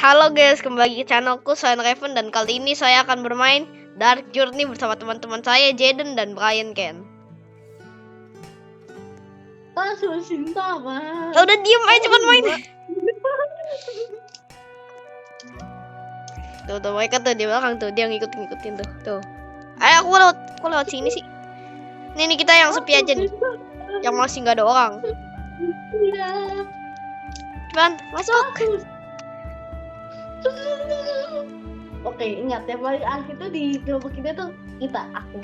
Halo guys, kembali ke channelku, saya Raven dan kali ini saya akan bermain Dark Journey bersama teman-teman saya, Jaden dan Brian Ken. Cinta mah. Udah diem aja cepat main. Tuh mereka tuh di belakang tuh, dia ngikutin tuh. Ayo aku lewat sini sih. Nih kita yang sepi aja nih, yang masih nggak ada orang. Cepetan masuk. Oke, ingat ya paling akhir tuh di kelompok kita tuh aku.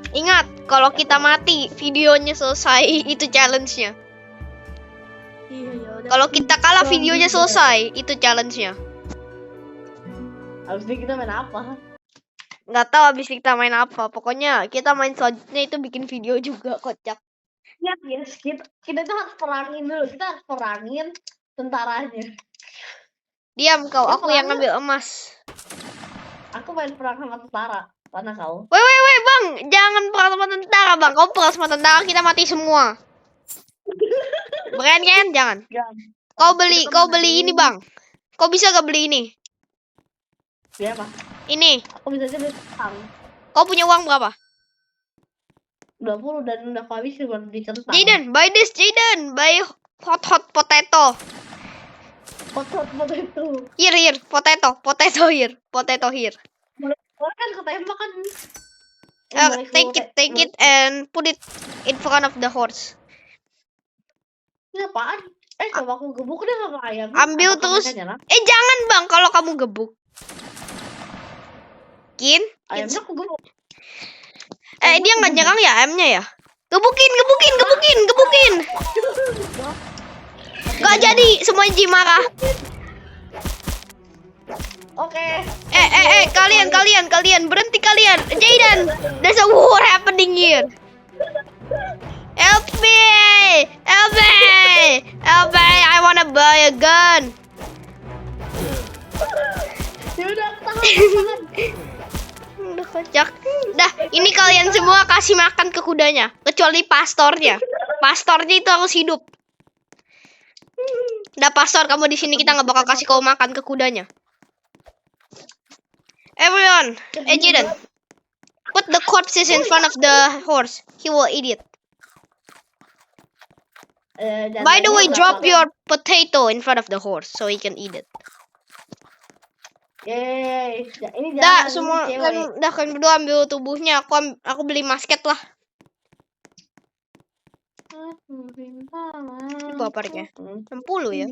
Ingat, kalau kita mati, videonya selesai, itu challenge-nya. Iya. Kalau kita kalah, videonya selesai, itu challenge-nya. Habis ini kita main apa? Nggak tahu abis kita main apa. Pokoknya kita main selanjutnya itu bikin video juga, kocak. Ya, yes, kita tuh harus perangin dulu. Kita harus perangin tentaranya. Diam kau, Ya, aku yang ngambil emas. Aku main perang sama tentara. Mana kau? Weh, bang, jangan perang sama tentara, bang. Kau perang sama tentara, kita mati semua. Brian Ken, jangan. Kau beli ini, bang. Kau bisa gak beli ini? Beli apa? Ini. Aku bisa aja beli perang. Kau punya uang berapa? 20 dan udah habis buat beli kentang. Jaden, buy this, Jaden. Buy hot potato. Foto itu. Here, potato here. Boleh kan ketembak kan? Take it and put it in front of the horse. Ini apaan? Coba aku gebuk deh sama ayam. Ambil terus. Jangan bang, kalau kamu gebuk. Ayamnya aku gebuk. Dia nggak nyerang ya ayamnya ya? Gebukin. Gak jadi, semuanya Ji marah. Oke. Kalian berhenti kalian. Jaden, there's a war happening here. Help me, I wanna buy a gun. Yaudah, tahan. Udah kocak. Dah, ini kalian semua kasih makan ke kudanya, kecuali pastornya. Pastornya itu harus hidup. Dah pastor, kamu di sini kita nggak bakal kasih kau makan ke kudanya. Everyone, Jaden, put the corpses in front of the horse. He will eat it. By the way, drop your potato in front of the horse so he can eat it. Yeay, ini Dah, semua kan berdua ambil tubuhnya. Aku beli masket lah. Berapa harganya? 60 ya.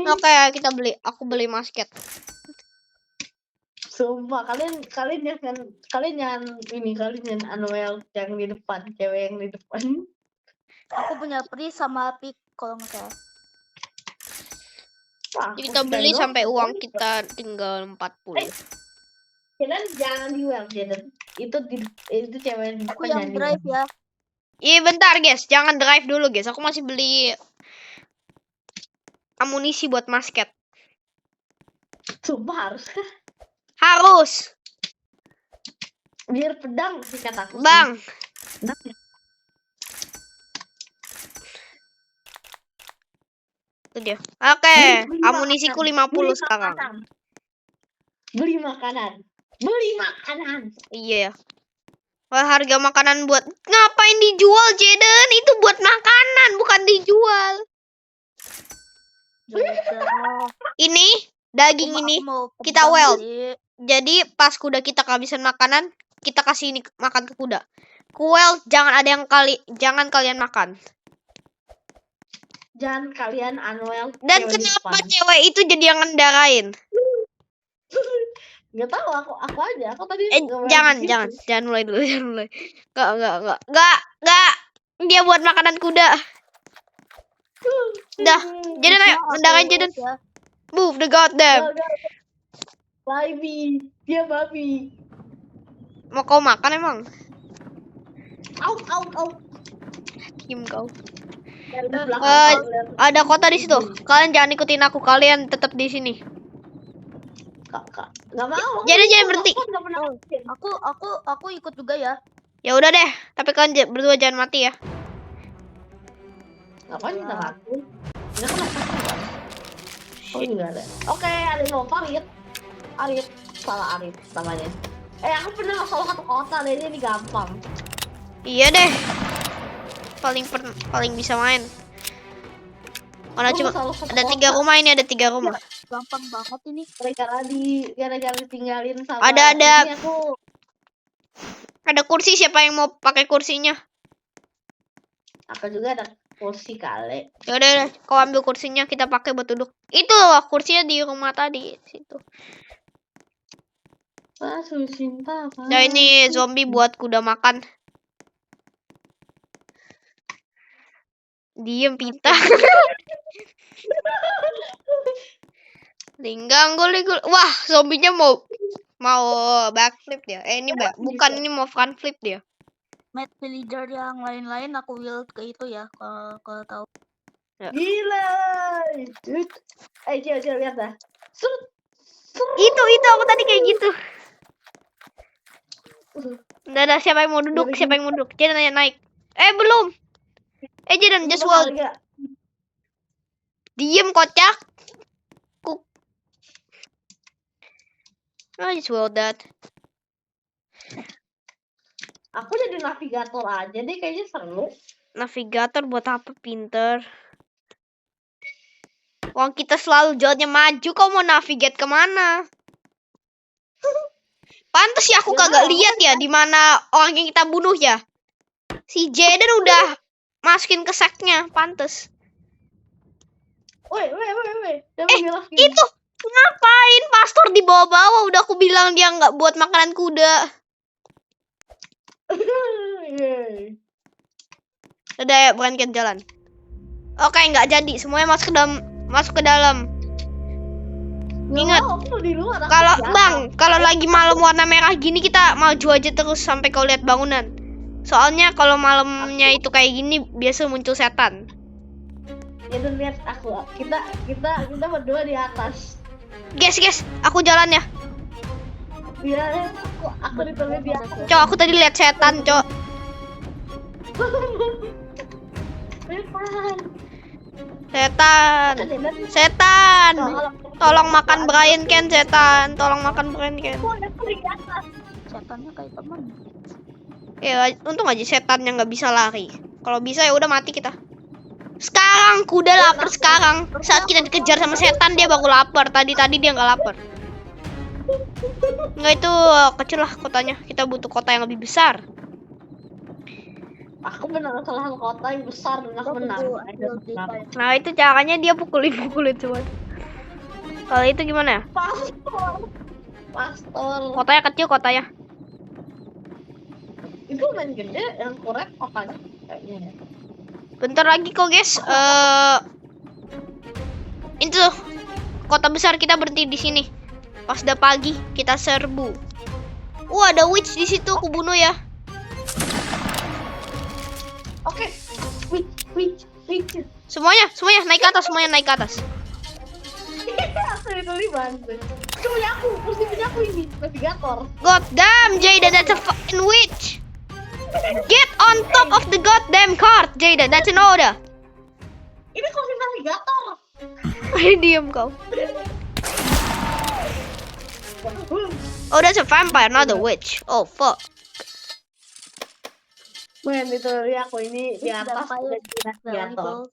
Oke, aku beli masket. Sumpah, kalian jangan Anuel yang di depan, cewek yang di depan. Aku punya Pri sama Pik kalau nggak salah. Kita beli sampai uang kita tinggal 40. Jangan duel, Jaden. Itu cewek yang di depan. Aku yang drive ya. Iya bentar guys, jangan drive dulu guys. Aku masih beli amunisi buat masket. Sumpah Harus. Biar pedang sih kataku. Bang. Itu dia. Oke, amunisiku 50 sekarang. Beli makanan. Iya. Wah, harga makanan buat ngapain dijual, Jaden? Itu buat makanan, bukan dijual. Ini daging ini kita weld. Jadi pas kuda kita kehabisan makanan, kita kasih ini makan ke kuda. Kuel jangan kalian makan. Jangan kalian Anuel. Dan kenapa cewek itu jadi yang ngendarain? Gak tahu, aku aja. Aku tadi jangan mulai dulu, Enggak. Dia buat makanan kuda. Dah, Jaden ayo, ngendarain Jaden. Move the goddamn. Dia babi. Mau kau makan emang? Au. Diam kau. Ada kota di situ. Kalian jangan ikutin aku, kalian tetap di sini. Kak, nggak mau. Jangan berhenti. Aku ikut juga ya. Ya udah deh, tapi kalian berdua jangan mati ya. Ngapain kita mati? Ini kan Oh enggak ada. Oke, ada Nova Arif. Salah Arif namanya. Aku pernah salah satu kota deh, ini gampang. Iya deh. Paling bisa main. Mana cuma ada 3 rumah ini, ada 3 rumah. Gampang banget ini. Gara-gara ditinggalin sama Ada. ini aku. Ada kursi, siapa yang mau pakai kursinya? Aku juga ada kursi kali. Yaudah, kau ambil kursinya, kita pakai buat duduk. Itu loh kursinya di rumah tadi situ. Masuk cinta. Nah ini zombie buat kuda makan. Diem pintar. Gol. Wah, zombinya mau backflip dia. Ini bukan, ini mau front flip dia. Mad villager yang lain-lain aku will ke itu ya kalau tahu. Gila. Coba lihat dah. Itu aku tadi kayak gitu. Udah, siapa yang mau duduk? Jaden naik. Belum. Jaden just walk. Diem kocak. I just will that. Aku jadi navigator aja deh, kayaknya seru. Navigator buat apa, pinter? Wong kita selalu jalannya maju, kau mau navigate kemana? Pantes ya aku kagak lihat ya di mana orang yang kita bunuh ya. Si Jaden udah masukin ke seknya, pantes. Woi. Itu ngapain pastor di bawah-bawah? Udah aku bilang dia nggak buat makanan kuda. Udah ya, berangkat jalan. Oke, nggak jadi. Semuanya masuk ke dalam. Ingat, kalau lagi malam warna merah gini kita maju aja terus sampai kau lihat bangunan. Soalnya kalau malamnya itu kayak gini biasa muncul setan. Ya udah lihat aku. Kita berdua di atas. Guys, aku jalan ya. Iya, aku ditulis di atas. Cok, aku tadi lihat setan, Cok. Setan. Tolong makan Brian Ken, setan. Tolong makan Brian Ken. Setannya kayak teman. Ya, untung aja setannya nggak bisa lari. Kalau bisa ya udah mati kita. Sekarang kuda lapar sekarang. Saat kita dikejar sama setan dia baru lapar. Tadi dia nggak lapar. Nggak, itu kecil lah kotanya. Kita butuh kota yang lebih besar. Aku menang salah satu kota yang besar dan aku menang. Nah itu caranya dia pukulin semua. Kalau itu gimana ya? Pastor. Kotanya kecil kotanya. Itu main gede yang korek kotanya kayaknya. Bentar lagi kok guys. Itu kota besar, kita berhenti di sini. Pas udah pagi kita serbu. Ada witch di situ, aku bunuh ya. Oke. Witch. Semuanya naik ke atas. Aku itu bantu. Kursi punya aku ini navigator. God damn, Jada, that's a fucking witch. Get on top of the goddamn cart, Jada. That's an order. Ini kursi navigator. Diam kau. Oh, that's a vampire, not a witch. Oh, fuck. Men, itu aku ini di atas udah di navigator.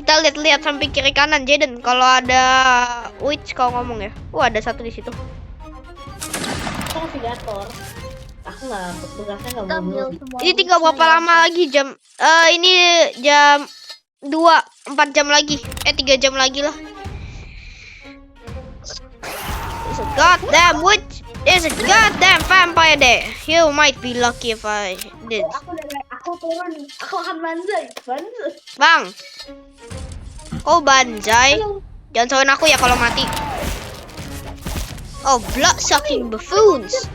Kita lihat sampai kiri kanan, Jaden. Kalau ada witch kau ngomong ya. Ada satu di situ. Navigator. Aku nggak, tugasnya nggak mau. Ini tinggal berapa lama lagi jam? Ini jam 4 jam lagi. 3 jam lagi lah. There's a goddamn witch. There's a goddamn vampire there. You might be lucky if I did. Aku turun. Aku akan banzai. Bang. Oh, banzai. Jangan salahin aku ya kalau mati. Oh, blood-sucking buffoons.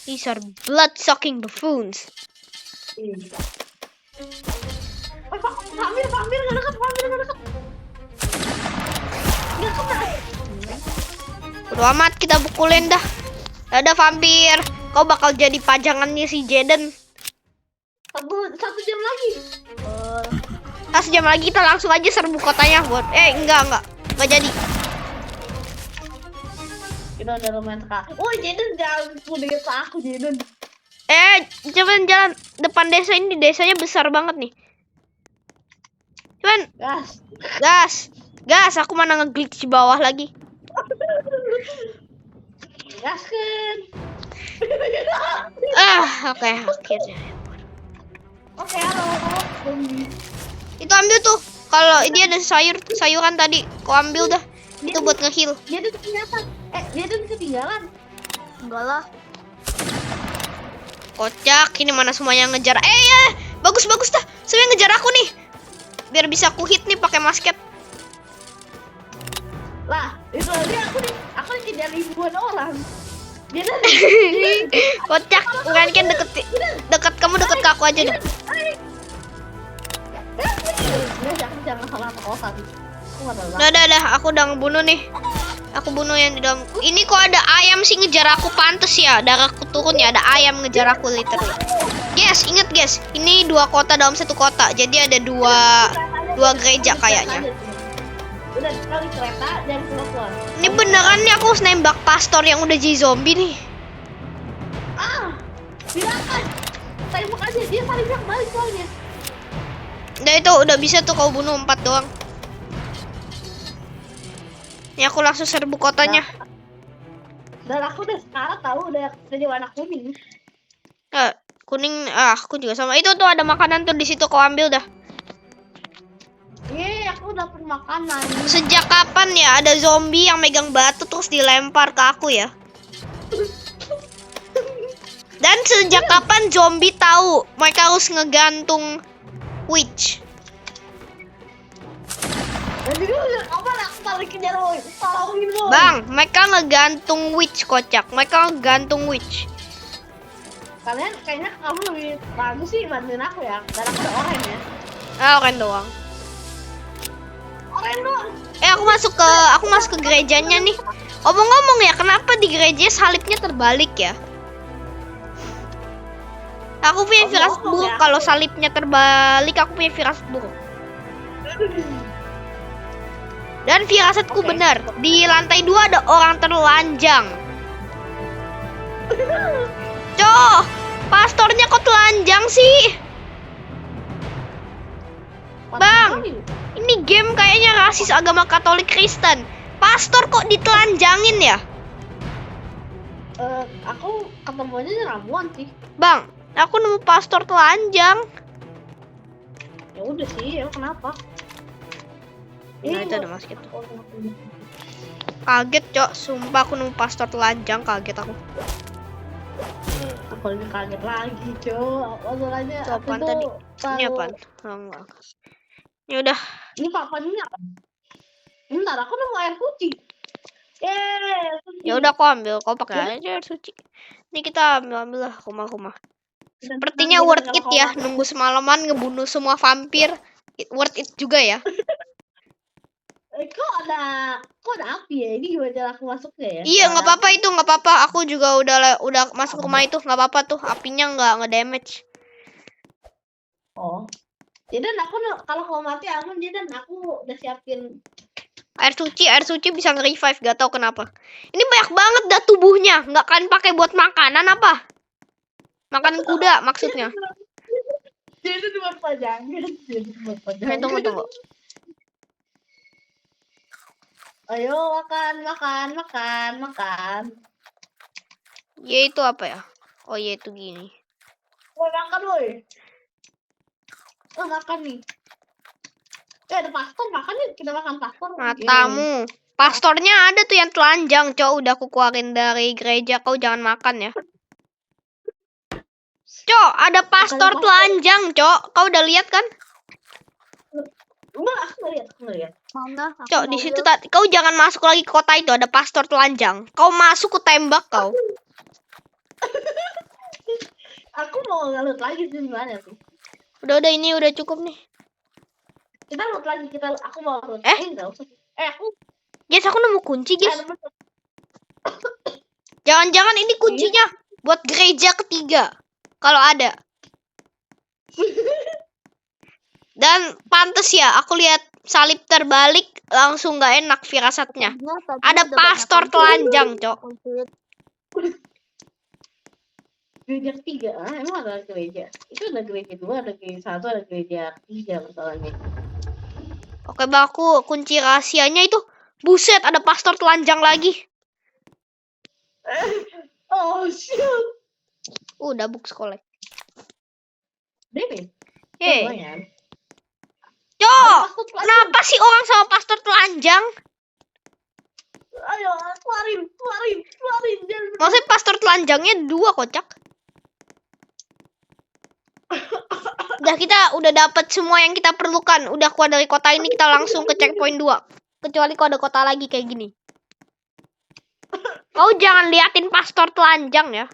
These are blood-sucking buffoons. Vampir nggak dekat. Udah amat, kita pukulin dah. Ada vampir. Kau bakal jadi pajangannya si Jaden. 1 jam lagi. Sejam lagi kita langsung aja serbu kotanya buat. Enggak jadi. Kita udah lumayan sekali. Oh, Jaden jangan dengan aku, Jaden. Jalan depan desa ini, desanya besar banget nih. Cuman gas, aku mana nge-glitch di bawah lagi. Gaskan. Oke, akhirnya. Oke, halo. Itu ambil tuh. Kalau ini ada sayuran tadi, kau ambil dah. Itu buat nge-heal. Jaden ketinggalan. Jaden ketinggalan. Enggak lah. Kocak, ini mana semuanya ngejar. Bagus dah. Semuanya ngejar aku nih. Biar bisa aku hit nih pakai masket. Lah, itu aja aku dikejar ribuan orang. Jaden. Kocak, kan kamu deket ke aku aja deh. Jangan salah kosan. Udah, aku udah ngebunuh nih. Aku bunuh yang di dalam. Ini kok ada ayam sih ngejar aku, pantes ya. Darahku turun ya, ada ayam ngejar aku literally. Guys, inget guys, ini 2 kota dalam 1 kota. Jadi ada dua gereja kayaknya. Udah sekali kereta dan keluar. Ini beneran nih aku harus nembak pastor yang udah jadi zombie nih. Silakan. Tembak aja, dia saling balik soalnya. Udah itu udah bisa tuh kau bunuh 4 doang. Ini aku langsung serbu kotanya. Dan aku udah sekarang tahu udah jadi warna kuning. Kuning, aku juga sama. Itu tuh ada makanan tuh di situ, kau ambil dah. Aku dapet makanan. Sejak kapan ya ada zombie yang megang batu terus dilempar ke aku ya? Dan sejak kapan zombie tahu mereka harus ngegantung witch? Bang, mereka ngegantung witch, kocak. Mereka ngegantung witch. Kayaknya kamu lebih bagus sih bantuin aku ya. Dan aku udah oranye ya. Oranye doang. Oranye doang. Aku masuk ke gerejanya nih. Omong-ngomong ya, kenapa di gereja salibnya terbalik ya? Aku punya firasat buruk kalau salibnya terbalik. Aku punya firasat buruk. Dan firasatku benar. Di lantai 2 ada orang terlanjang. Pastornya kok telanjang sih? Bang, ini game kayaknya rasis agama Katolik Kristen. Pastor kok ditelanjangin ya? Aku ketemunya ramuan sih. Bang, aku nemu pastor telanjang. Ya udah sih, ya kenapa? Nah, itu ada masket. Kaget, Cok. Sumpah aku nemu pastor telanjang, kaget aku. Aku lebih kaget lagi, Cok. Masalahnya Apaan tadi? Ini apaan? Enggak. Ya udah. Ini papannya apa? Bentar, aku nemu air putih. Ya udah, kau ambil. Kau pakai aja air suci. Ini kita ambil lah rumah-rumah. Sepertinya worth it ya, nunggu semalaman ngebunuh semua vampir. Worth it juga ya. Kok ada api ya? Ini gimana cara aku masuknya ya? Iya, nggak apa-apa itu, nggak apa-apa. Aku juga udah masuk rumah itu, nggak apa-apa tuh. Apinya nggak damage. Oh, jadi aku kalau mau mati aman, jadi aku udah siapin air suci bisa nge-revive, gak tau kenapa. Ini banyak banget dah tubuhnya. Nggak kalian pakai buat makanan apa? Makan kuda maksudnya. Jadi buat pajangan. Tunggu. Ayo makan. Ya itu apa ya? Oh ya itu gini. Mau makan woi. Makan nih. Ada pastor, makan nih. Kita makan pastor. Matamu. Pastornya ada tuh yang telanjang, Cok. Udah aku keluarin dari gereja. Kau jangan makan ya. Cok, ada pastor telanjang, Cok. Kau udah lihat kan? Enggak, aku ngeliat. Mana? Cok, di situ tadi. Kau jangan masuk lagi ke kota itu, ada pastor telanjang. Kau masuk, ku tembak kau. Aku mau ngelut lagi sih gimana sih? Udah ini udah cukup nih. Kita loot lagi, aku mau loot. Enggak usah. Aku Guys, aku nemu kunci, guys. Jangan-jangan ini kuncinya buat gereja ketiga. Kalau ada. Dan pantes ya, aku lihat salib terbalik langsung nggak enak firasatnya. Tadinya Ada udah pastor banyak telanjang, Cok. konflik. Gereja ketiga, emang ada gereja? Itu ada gereja 2, ada gereja 1, ada gereja 3 masalahnya. Oke, Bang, aku kunci rahasianya itu. Buset, ada pastor telanjang lagi. Oh shoot. Udah book sekolah. David. Hey, Lumayan. Cok, Pastor telanjang. kenapa sih orang sama pastor telanjang? Ayo, keluarin. Jangan. Maksudnya pastor telanjangnya 2, kocak. Kita udah dapat semua yang kita perlukan. Udah keluar dari kota ini, kita langsung ke checkpoint 2. Kecuali kalau ada kota lagi kayak gini. Kau jangan liatin pastor telanjang ya.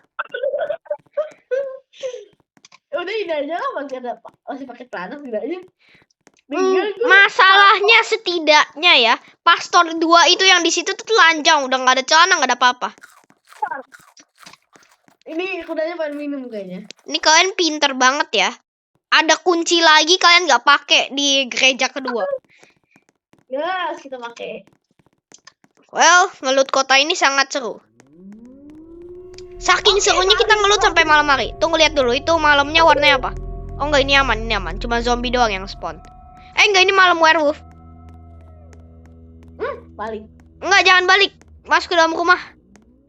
Udah ini aja lah, masih pakai celana setidaknya. Masalahnya setidaknya ya, pastor 2 itu yang di situ tuh telanjang, udah nggak ada celana, nggak ada apa-apa. Ini kudanya pengen minum kayaknya. Ini kalian pinter banget ya. Ada kunci lagi kalian nggak pakai di gereja kedua. Yes, kita pakai. Well, ngelut kota ini sangat seru. Saking serunya kita ngelut sampai malam hari. Tunggu lihat dulu, itu malamnya warnanya apa? Oh enggak, ini aman. Cuma zombie doang yang spawn. Enggak, ini malam werewolf. Balik. Enggak, jangan balik. Masuk ke dalam rumah.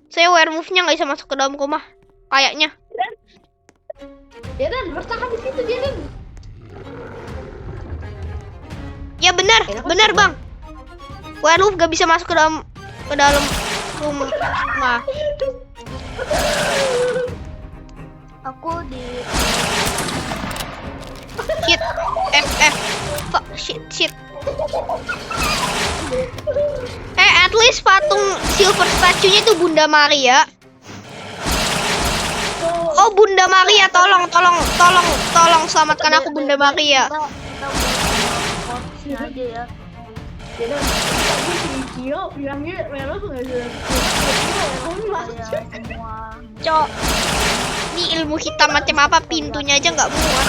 Saya werewolfnya nggak bisa masuk ke dalam rumah. Kayaknya. Jaden, bertahan di situ, Jaden. Ya benar Bang. Werewolf gak bisa masuk ke dalam rumah. Aku di Shit. F. Fuck, shit. At least patung silver statue-nya itu Bunda Maria. Oh, Bunda Maria, tolong selamatkan aku, Bunda Maria. kita porsi aja ya. Jaden, tadi si Cio bilangnya Werewolf nggak bisa. Kayak semua Cok. Ini ilmu hitam macam apa, pintunya aja nggak muat.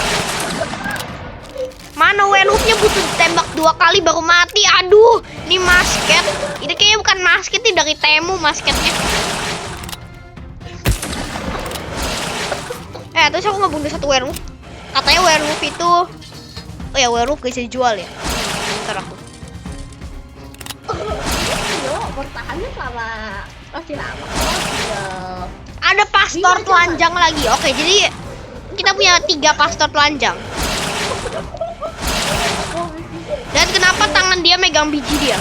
Mana werewolfnya butuh tembak 2 kali baru mati. Aduh, ini masket. Ini kayaknya bukan masket, ini dari Temu masketnya. Terus aku ngebunuh 1 werewolf. Katanya werewolf itu, oh ya, werewolf gak bisa dijual ya. Bentar aku. Yo, bertahannya selama masih lama. Ada pastor telanjang lagi. Oke, jadi kita punya 3 pastor telanjang. Dan kenapa tangan dia megang biji dia?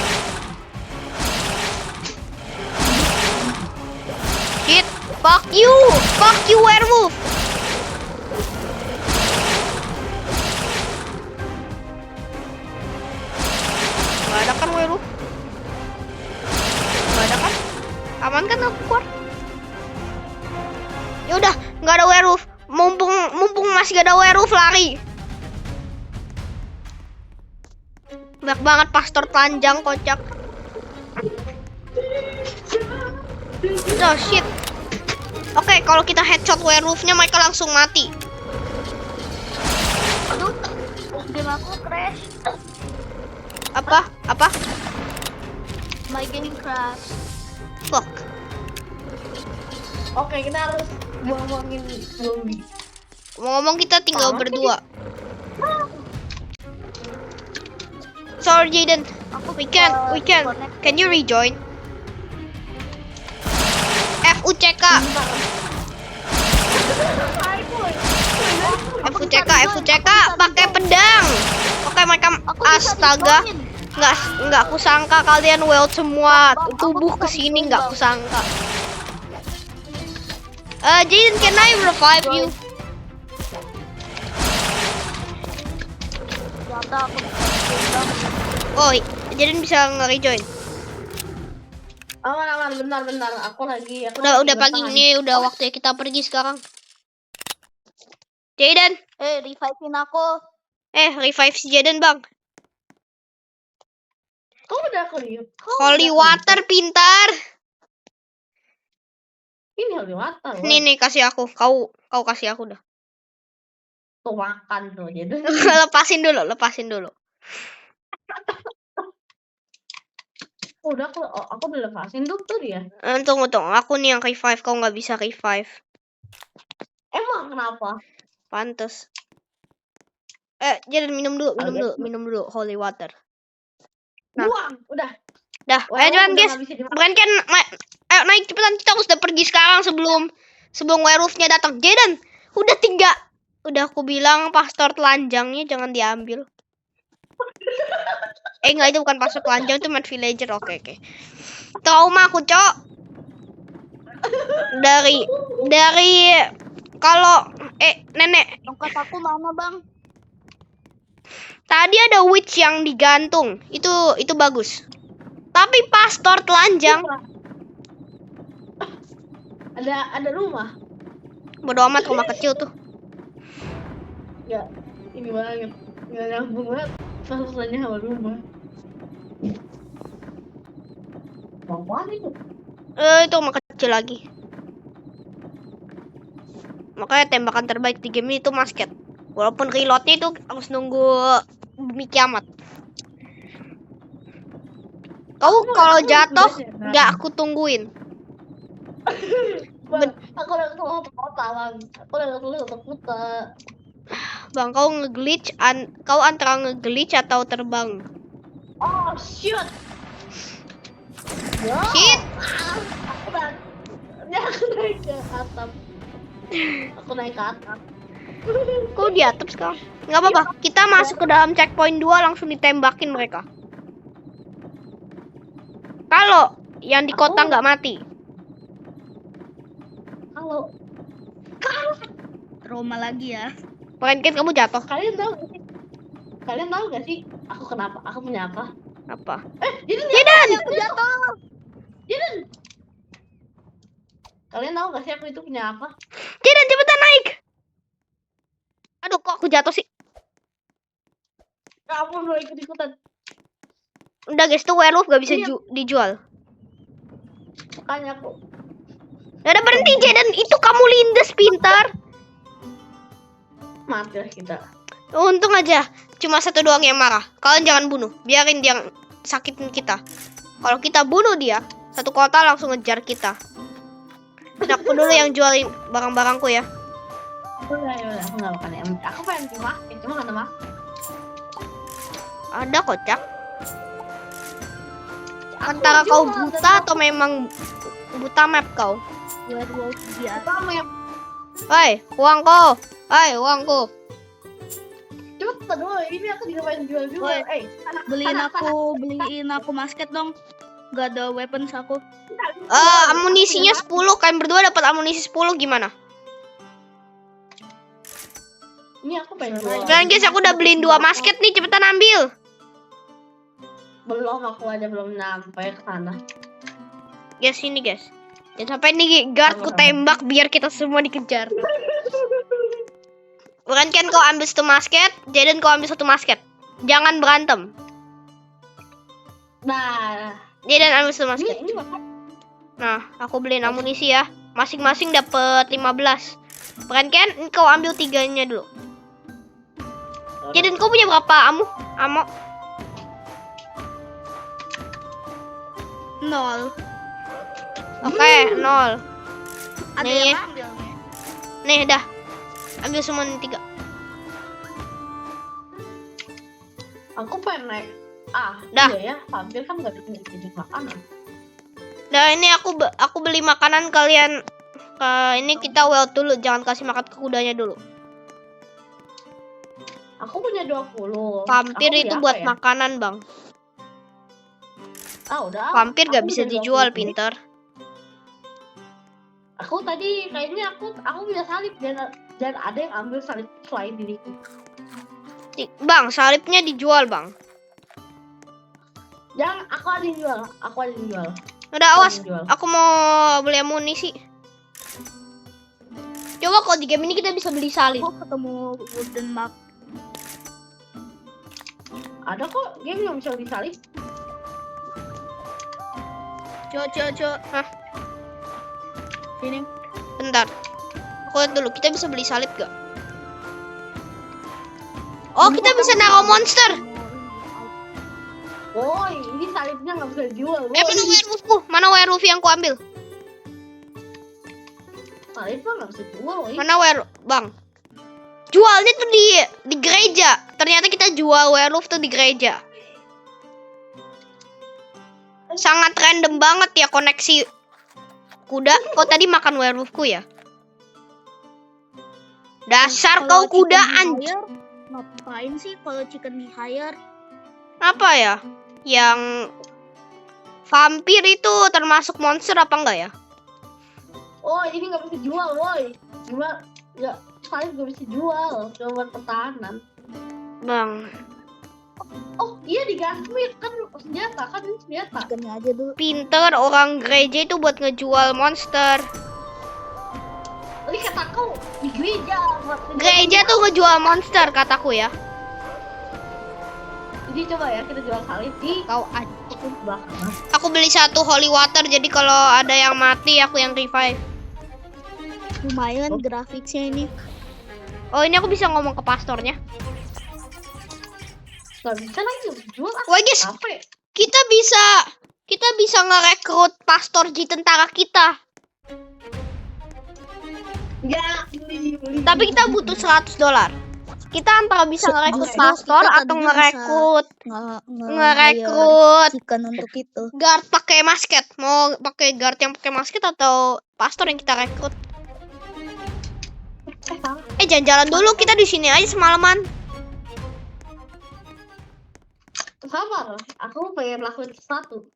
Shit, fuck you werewolf. Gak ada kan werewolf? Gak ada kan? Aman kan aku keluar? Ya udah, nggak ada werewolf. Mumpung masih gak ada werewolf, lari. Banyak banget pastor telanjang, kocak. Oh shit. Oke, kalau kita headshot werewolfnya, mereka langsung mati. aduh, game aku crash. Apa? My game crash. Fuck. Oke, kita harus buang-buangin zombie. Ngomong kita tinggal Sama berdua. Sorry Jaden, we can. Can you rejoin? FUCK. FUCK pakai pedang. Oke, mereka astaga. Nggak kusangka kalian weld semua tubuh ke sini, nggak kusangka. Jaden, can I revive you? Ternyata aku Oh, Jaden bisa nge-rejoin. Aman, bentar. Aku Udah pagi ini, udah waktunya kita pergi sekarang. Jaden, revive-in aku. revive si Jaden, Bang. Kok udah clear? Holy water, pintar. Ini holy water. Nih kasih aku. Kau kasih aku dah. tuh makan tuh gitu. lepasin dulu. Udah aku udah lepasin tuh dia. Tunggu. Aku nih yang revive, kau nggak bisa revive. Emang kenapa? Pantes. Jadi minum dulu holy water. Nah. Buang, udah. Dah, ayo jalan guys. Bukan kan, ayo naik cepetan, kita harus pergi sekarang sebelum werewolf-nya datang. Jaden, udah 3. Udah aku bilang pastor telanjangnya jangan diambil. Enggak, itu bukan pastor telanjang, itu mat villager. Oke. Trauma aku, Cok. Dari kalau nenek, Tongkat aku mana, Bang? tadi ada witch yang digantung. Itu bagus. Tapi pastor telanjang. Ada rumah. Bodo amat, rumah kecil tuh. Ya, ini banget. Nggak nyambung banget. Maksudnya sama rumah. Apaan itu? Itu rumah kecil lagi. Makanya tembakan terbaik di game ini itu musket. Walaupun reloadnya itu harus nunggu bumi kiamat. Kau kalau jatuh nggak aku tungguin. Bang, aku udah ketemu satu kota, Bang. Aku udah ketemu satu kota. Bang, kau nge-glitch, kau antara nge-glitch atau terbang. Oh, shoot. Yo. Shit. Aku naik ke atap. Kau di atap sekarang. Nggak apa-apa, kita masuk ke dalam checkpoint 2 langsung ditembakin mereka. Kalau yang di kota nggak mati. Kalau Trauma lagi ya. Kan kamu jatuh. kalian tahu gak sih aku kenapa? Aku punya apa? Apa? Jaden, aku jatuh. Jaden. Kalian tahu gak sih aku itu punya apa? Jaden, cepetan naik. Aduh, kok aku jatuh sih? Kamu udah ikut-ikutan. Udah guys, tuh werewolf gak bisa dijual. Makanya aku. Udah berhenti Jaden, itu kamu lindes pintar. Mati lah kita. Untung aja cuma satu doang yang marah. Kalian jangan bunuh, biarin dia sakitin kita. Kalau kita bunuh dia, satu kota langsung ngejar kita. Nah, aku dulu yang jualin barang-barangku ya. Udah, aku nggak makan ya. Aku pengen dimakan, cuma nggak makan. Ada kocak. Antara kau buta atau memang buta map kau? Werewolf dia. Hei, uangku. Uangku. Cepet dulu, ini aku juga pengen jual juga. Woi, beliin aku musket dong. Gak ada weapons aku. Amunisinya 10. Kalian berdua dapat amunisi 10 gimana? Ini aku pengen jual. Kalian guys, aku udah beliin 2 musket nih, cepetan ambil. Belum, aku aja belum nyampe ke sana. Guys, sini guys. Jangan sampai nih guardku tembak biar kita semua dikejar. Bukan kan kau ambil 1 musket, Jaden kau ambil 1 musket. Jangan berantem. Nah, Jaden ambil 1 musket. ini makan. Nah, aku beliin amunisi ya. Masing-masing dapat 15. Bukan kan kau ambil 3-nya dulu. Jaden kau punya berapa ammo? 0. Oke, 0. Ada Nih. yang ambil nih. Nih, dah. Ambil semua nih 3. Aku pengen naik. Dah. Iya ya, vampir kan nggak bisa jadi makanan. Nah, ini aku beli makanan kalian. Ini kita weld dulu, jangan kasih makan ke kudanya dulu. Aku punya 20. Vampir Aku itu beli buat apa ya? makanan, Bang. Udah. Vampir gak Aku bisa beli dijual, 20. pinter. Aku tadi kayaknya aku bisa salib dan ada yang ambil salib selain diriku. Bang, salibnya dijual, Bang. Jangan, aku ada yang jual. Udah, awas. Dijual. Aku mau beli amunisi. Coba kalau di game ini kita bisa beli salib. Aku ketemu wooden map. Ada kok game yang bisa disalib. Cok. Hah? Sini. Bentar. Aku lihat dulu, kita bisa beli salib gak? Oh, kita bisa naruh monster. Woi, ini salibnya nggak bisa dijual. Mana werewolfku? Mana werewolf yang ku ambil? Salibnya nggak bisa dijual. Woi. Mana Bang? Jualnya tuh di gereja. Ternyata kita jual werewolf tuh di gereja. Sangat random banget ya koneksi kuda. Kau tadi makan werewolfku ya? Dasar kau Kalau kuda chicken di hire, ngapain sih kalau chicken di hire? Apa ya? Yang vampir itu termasuk monster apa enggak ya? Oh, ini nggak bisa jual, woi. Gimana? Ya, salib nggak bisa jual. Cuma buat pertahanan. Bang, Oh, iya di gunsmith kan senjata kan ini senjata. Chickennya aja dulu. pinter orang gereja itu buat ngejual monster. Tadi kataku di gereja. Gereja tuh ngejual monster kataku ya. Jadi coba ya kita jual salib di Kau belakang. Aku beli satu holy water jadi kalau ada yang mati aku yang revive. Lumayan grafiknya ini. Oh, ini aku bisa ngomong ke pastornya. Gak bisa lagi nggak bisa jual. Wah, guys, Apa ya? kita bisa ngerekrut pastor di tentara kita. Ya, beli. Tapi kita butuh $100. Kita antara bisa ngerekrut Justru pastor kita atau tadinya ngerekrut ngerekrut chicken untuk itu. guard pakai masket. Mau pakai guard yang pakai masket atau pastor yang kita rekrut? Salah. Jalan-jalan dulu, kita di sini aja semalaman. Sabar, aku pengen lakuin sesuatu.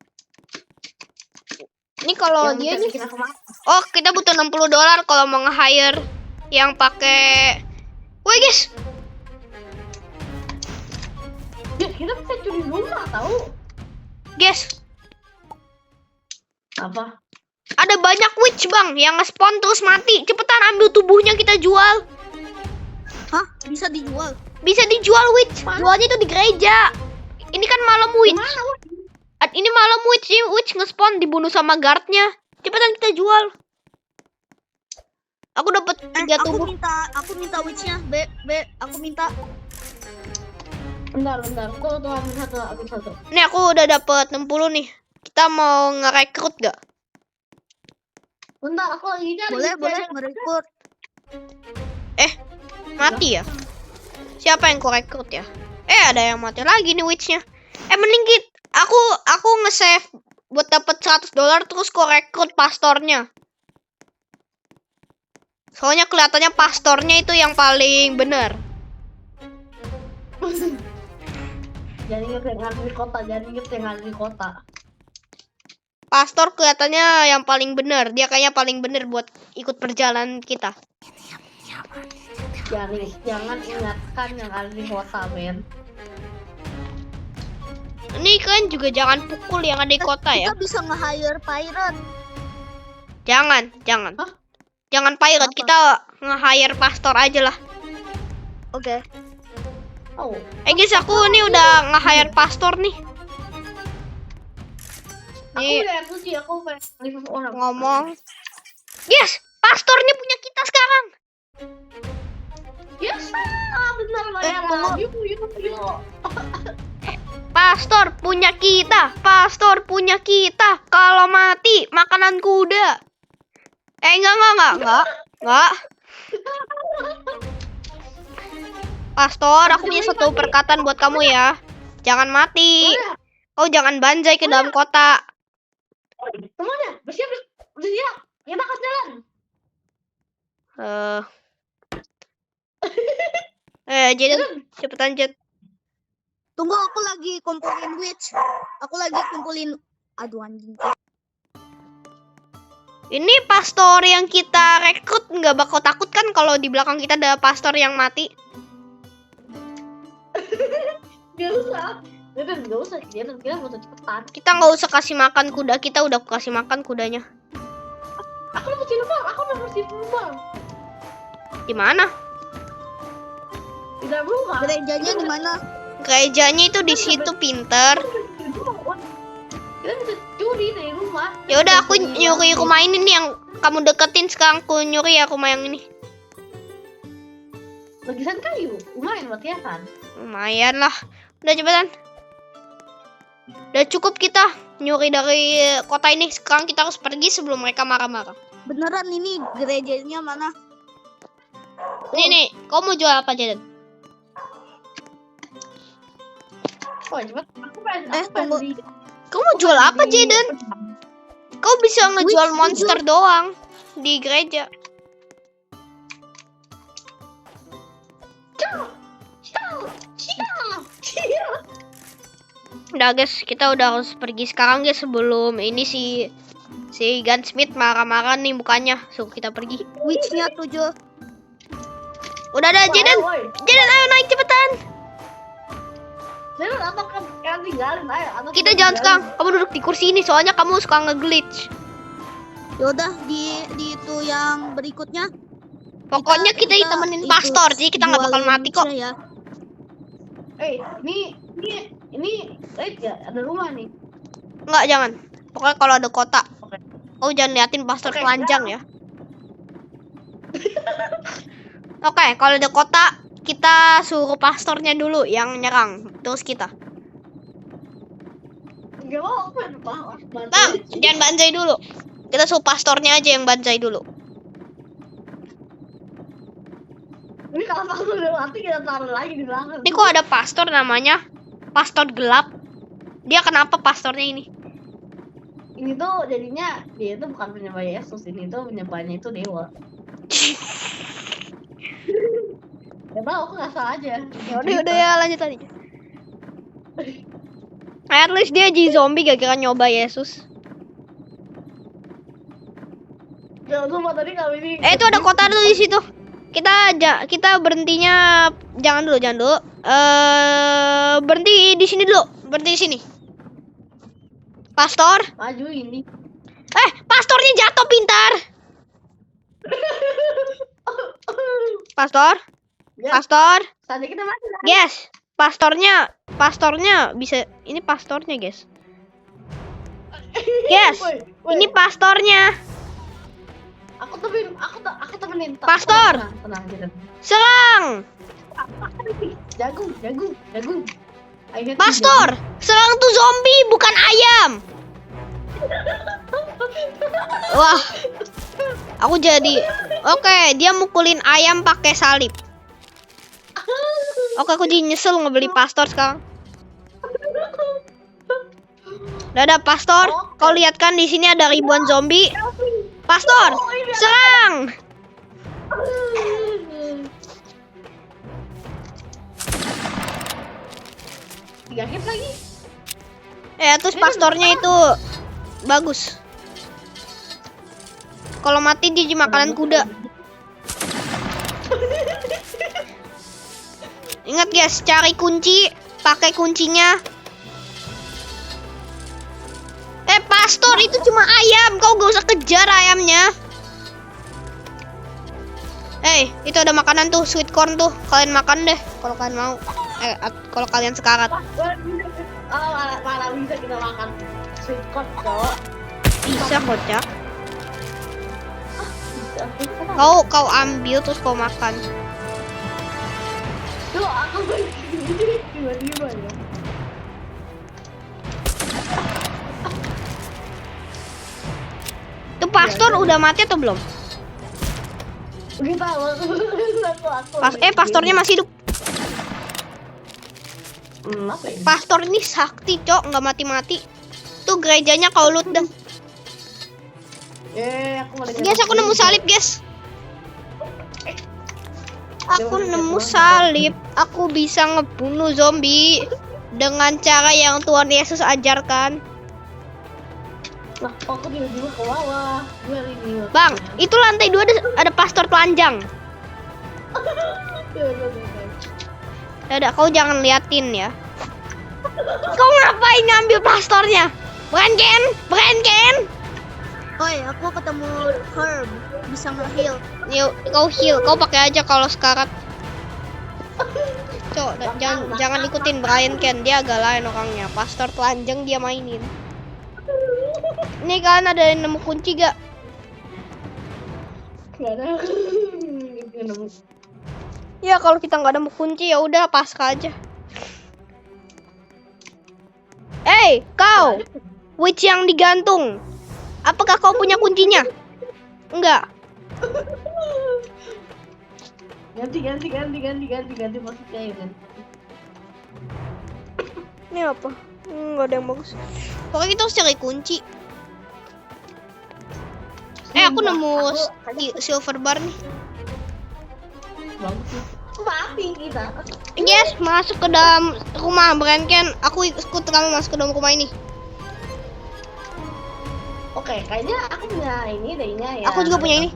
Ini kalau Yang dia bisa nih, bikin aku mati. oh kita butuh $60 kalau mau nge-hire yang pakai. Woi guys, Ya, kita bisa curi rumah tahu. guys, Apa? ada banyak witch bang yang nge-spawn terus mati. Cepetan ambil tubuhnya kita jual. Hah? Bisa dijual? Bisa dijual witch. Jualnya itu di gereja. Ini kan malam witch. Mana? Woi? Ini malam witch, ini witch nge-spawn dibunuh sama guardnya. Cepetan kita jual. Aku dapat 3 tubuh. Aku minta witch-nya. Aku minta. Bentar. Tuh, ambil satu. Nih aku udah dapat 60 nih. Kita mau ngerekrut gak? Bentar, aku lagi cari. Boleh merekrut. Mati ya? Siapa yang ku rekrut ya? Ada yang mati lagi nih witch-nya. Mending aku nge-save buat dapat $100 terus ku rekrut pastornya. Soalnya kelihatannya pastornya itu yang paling bener. Jangan inget yang ada di kota. Pastor kelihatannya yang paling bener. Dia kayaknya paling bener buat ikut perjalanan kita. Jangan ingatkan yang ada di kota, men. Ini kalian juga jangan pukul yang ada di kota ya. Kita bisa nge-hire pirate. Jangan. Hah? Jangan pirate, Apa? kita nge-hire pastor aja lah. Oke. Oh, Guys, aku nih udah nge-hire pastor nih. aku Nih udah suci, aku pengen orang. ngomong. Yes, pastornya punya kita sekarang. Yes, benar tunggu. Yuk. Pastor punya kita. Kalau mati makanan kuda. Enggak. Pastor, aku punya satu perkataan buat kamu ya. Jangan mati. Kau jangan banjai ke dalam kota. Semuanya bersiap. Kita akan jalan. Jadi cepetan Jet. Tunggu, aku lagi kumpulin witch. Aduh anjing. Ini pastor yang kita rekrut nggak bakal takut kan kalau di belakang kita ada pastor yang mati? Gak usah. Gak usah. Kita butuh cepetan. Kita nggak usah kasih makan kuda, kita udah kasih makan kudanya. Aku udah bersihin rumah. Di mana? Di dalam rumah. Gerejanya di mana? Gerejanya itu di situ, pinter. Kita bisa curi dari rumah. Ya udah, aku nyuri rumah ini nih yang kamu deketin. Sekarang aku nyuri ya rumah yang ini. lukisan kayu, lumayan buat hiasan. Lumayan lah. Udah cepetan. Udah cukup kita nyuri dari kota ini. Sekarang kita harus pergi sebelum mereka marah-marah. Beneran ini gerejanya mana? Nih, kau mau jual apa, Jaden? Oh cepet, aku pengen tunggu. beli. Kau mau jual apa, Jaden? Kau bisa ngejual monster doang di gereja. Udah guys, kita udah harus pergi sekarang guys sebelum ini si Gunsmith marah-marah nih mukanya. Suruh kita pergi. Witch-nya 7. Udah Jaden. Jaden ayo naik cepetan. Jaden atau kan tinggalin ayo. Kita jalan sekarang. Kamu duduk di kursi ini soalnya kamu suka nge-glitch. Yaudah di itu yang berikutnya. Pokoknya kita ditemenin pastor, jadi kita nggak bakal mati kok. Ya. Ini ya ada rumah nih. Enggak, jangan. Pokoknya kalau ada kota, Oke. kau jangan liatin pastor Oke, telanjang ya. Oke, kalau ada kota, kita suruh pastornya dulu yang nyerang, terus kita. Gak mau aku pengen banget. Bang, jangan banjai dulu. Kita suruh pastornya aja yang banjai dulu. Ini kalau pastor udah mati kita taruh lagi di belakang. Ini kok ada pastor namanya Pastor Gelap. Dia kenapa pastornya ini? Ini tuh jadinya dia itu bukan penyembah Yesus, ini tuh penyembahnya itu dewa. Gak tau, aku nggak salah aja. Udah ya lanjut aja. At least dia jadi zombie gak kira nyoba Yesus. Jangan lupa tadi kami ini. Itu ada kota dulu di situ. Kita berhentinya jangan dulu. Berhenti di sini dulu. Berhenti di sini. Pastor. Maju ini. Pastornya jatuh pintar. Pastor. Ya, Pastor. saatnya kita mati. Guys, pastornya bisa ini pastornya, guys. Guys, Woi, ini pastornya. aku temenin. Pastor. Tenang aja. Serang. Jagung. I hate Pastor, serang tuh zombie bukan ayam. Wah. Aku jadi. Oke, dia mukulin ayam pakai salib. Oke, aku jadi nyesel ngebeli pastor sekarang. Dadah, pastor. Kau lihat kan di sini ada ribuan zombie. Pastor, serang. Tiga hit lagi. Terus pastornya itu bagus. Kalau mati dia jadi makanan kuda. Ingat guys, cari kunci, pakai kuncinya. Pastor itu cuma ayam, kau gak usah kejar ayamnya. Itu ada makanan tuh, sweet corn tuh. Kalian makan deh, kalau kalian mau. Kalau kalian sekarat. Mana bisa kita makan sweet corn, cowok? Bisa kocak. Bisa. Kau ambil terus kau makan. Tuh, aku tiba-tiba ya. Tuh pastor udah mati atau belum? Kita Pastornya masih hidup. Apa ini? Pastor ini sakti, cok, nggak mati-mati. Tuh gerejanya kau loot dah. Guys, aku nemu salib, guys. Aku nemu salib. Aku bisa ngebunuh zombie dengan cara yang Tuhan Yesus ajarkan. Nah, aku tiba-tiba ke bawah. Bang, itu lantai 2 ada pastor telanjang. Udah, kau jangan liatin ya. Kau ngapain ngambil pastornya? Brandken. Oi, aku ketemu herb, bisa nge-heal. Yuk, kau heal. Kau pakai aja kalau sekarat. Cok, jangan ikutin Brian Ken, dia agak lain orangnya. Pastor telanjang dia mainin. Ini kan ada yang nemu kunci gak? Gak ada. Ya kalau kita nggak ada kunci ya udah pasrah aja. Kau, witch yang digantung. Apakah kau punya kuncinya? Enggak. Ganti maksudnya ya kan. Ini apa? Nggak ada yang bagus. Pokoknya kita harus cari kunci. Aku nemu silver bar nih. Bagus sih. Mati kita. Yes, masuk ke dalam rumah Branken. Aku ikut kamu masuk ke dalam rumah ini. Oke, kayaknya aku punya ini deh ya. Aku juga punya ini.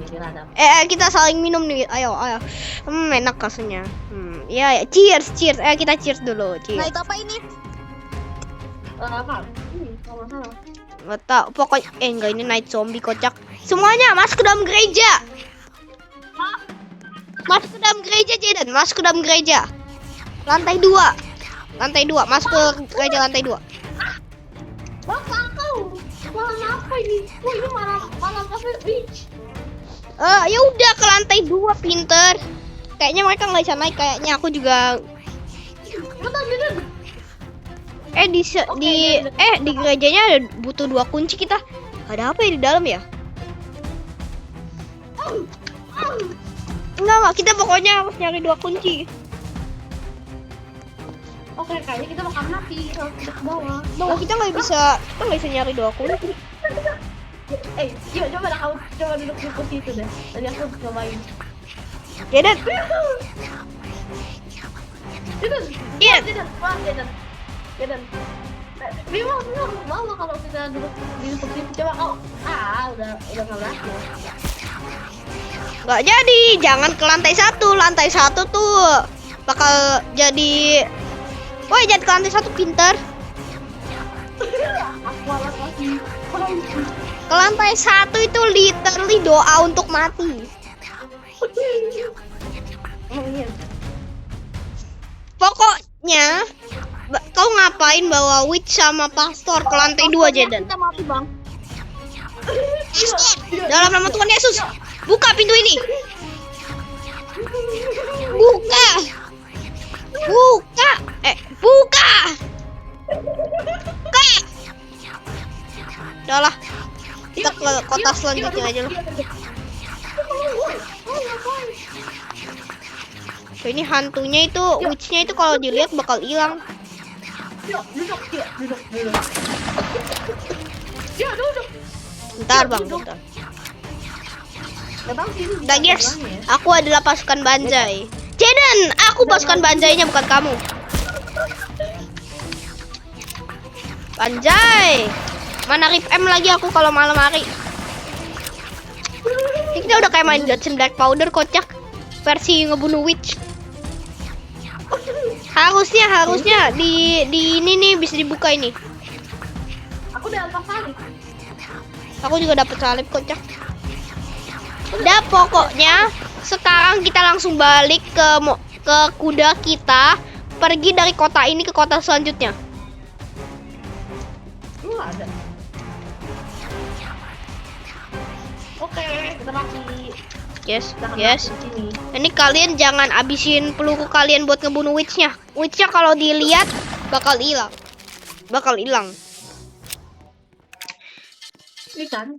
Kita saling minum nih. Ayo. Enak rasanya. Ya, cheers. Kita cheers dulu. Cheers. Nah, itu apa ini? Apa? Ini kalau salah. Nggak tahu. Pokoknya enggak, ini night zombie kocak. Semuanya masuk ke dalam gereja. Masuk ke dalam gereja, Jaden. Masuk ke dalam gereja. Lantai 2. Masuk ke gereja lantai 2. Bapak kau. Malam apa ini? Wah, ini malam apa beach? Ya udah ke lantai 2, pinter. Kayaknya mereka nggak bisa naik. Kayaknya aku juga. Betul. Di gerejanya ada butuh 2 kunci kita. Ada apa ya di dalam ya? Enggak, kita pokoknya harus nyari 2 kunci. Oke, kayaknya kita bakal mati kalau kita ke bawah. Kita nggak bisa nyari 2 kunci. Coba kamu coba duduk di kursi itu deh. Tadi aku cobain. Jaden. Iya. Jaden. Memang malu kalau kita duduk di kursi itu. Coba kau. Udah nggak berhasil. Nggak jadi, jangan ke lantai 1. Lantai 1 tuh bakal jadi. Woi, jangan ke lantai 1, pinter. Aku alat lagi. Ke lantai 1 itu literally doa untuk mati. Oh iya. Pokoknya kau ngapain bawa witch sama pastor ke lantai 2, Jaden? Kita mati, Bang. Pastor, dalam nama Tuhan Yesus, buka pintu ini. Buka. Buka. Udahlah, kita ke kota selanjutnya aja loh. Ini hantunya itu, witch-nya itu kalau dilihat bakal hilang. Duduk. Bentar bang, bentar. Udah guys, aku adalah pasukan Banzai. Jaden, aku pasukan Banzainya, bukan kamu. Banzai. Mana Rip M lagi aku kalau malam hari. Ini kita udah kayak main Gods Black Powder, kocak. Versi ngebunuh witch. Harusnya di ini nih bisa dibuka ini. Aku udah lepas salib. Aku juga dapat salib, kocak. Udah, pokoknya sekarang kita langsung balik ke kuda kita, pergi dari kota ini ke kota selanjutnya. Lu ada. Oke, kita mati. Yes. Sini. Ini kalian jangan abisin peluru kalian buat ngebunuh witch-nya. Witch-nya kalau dilihat bakal hilang. Ini kan.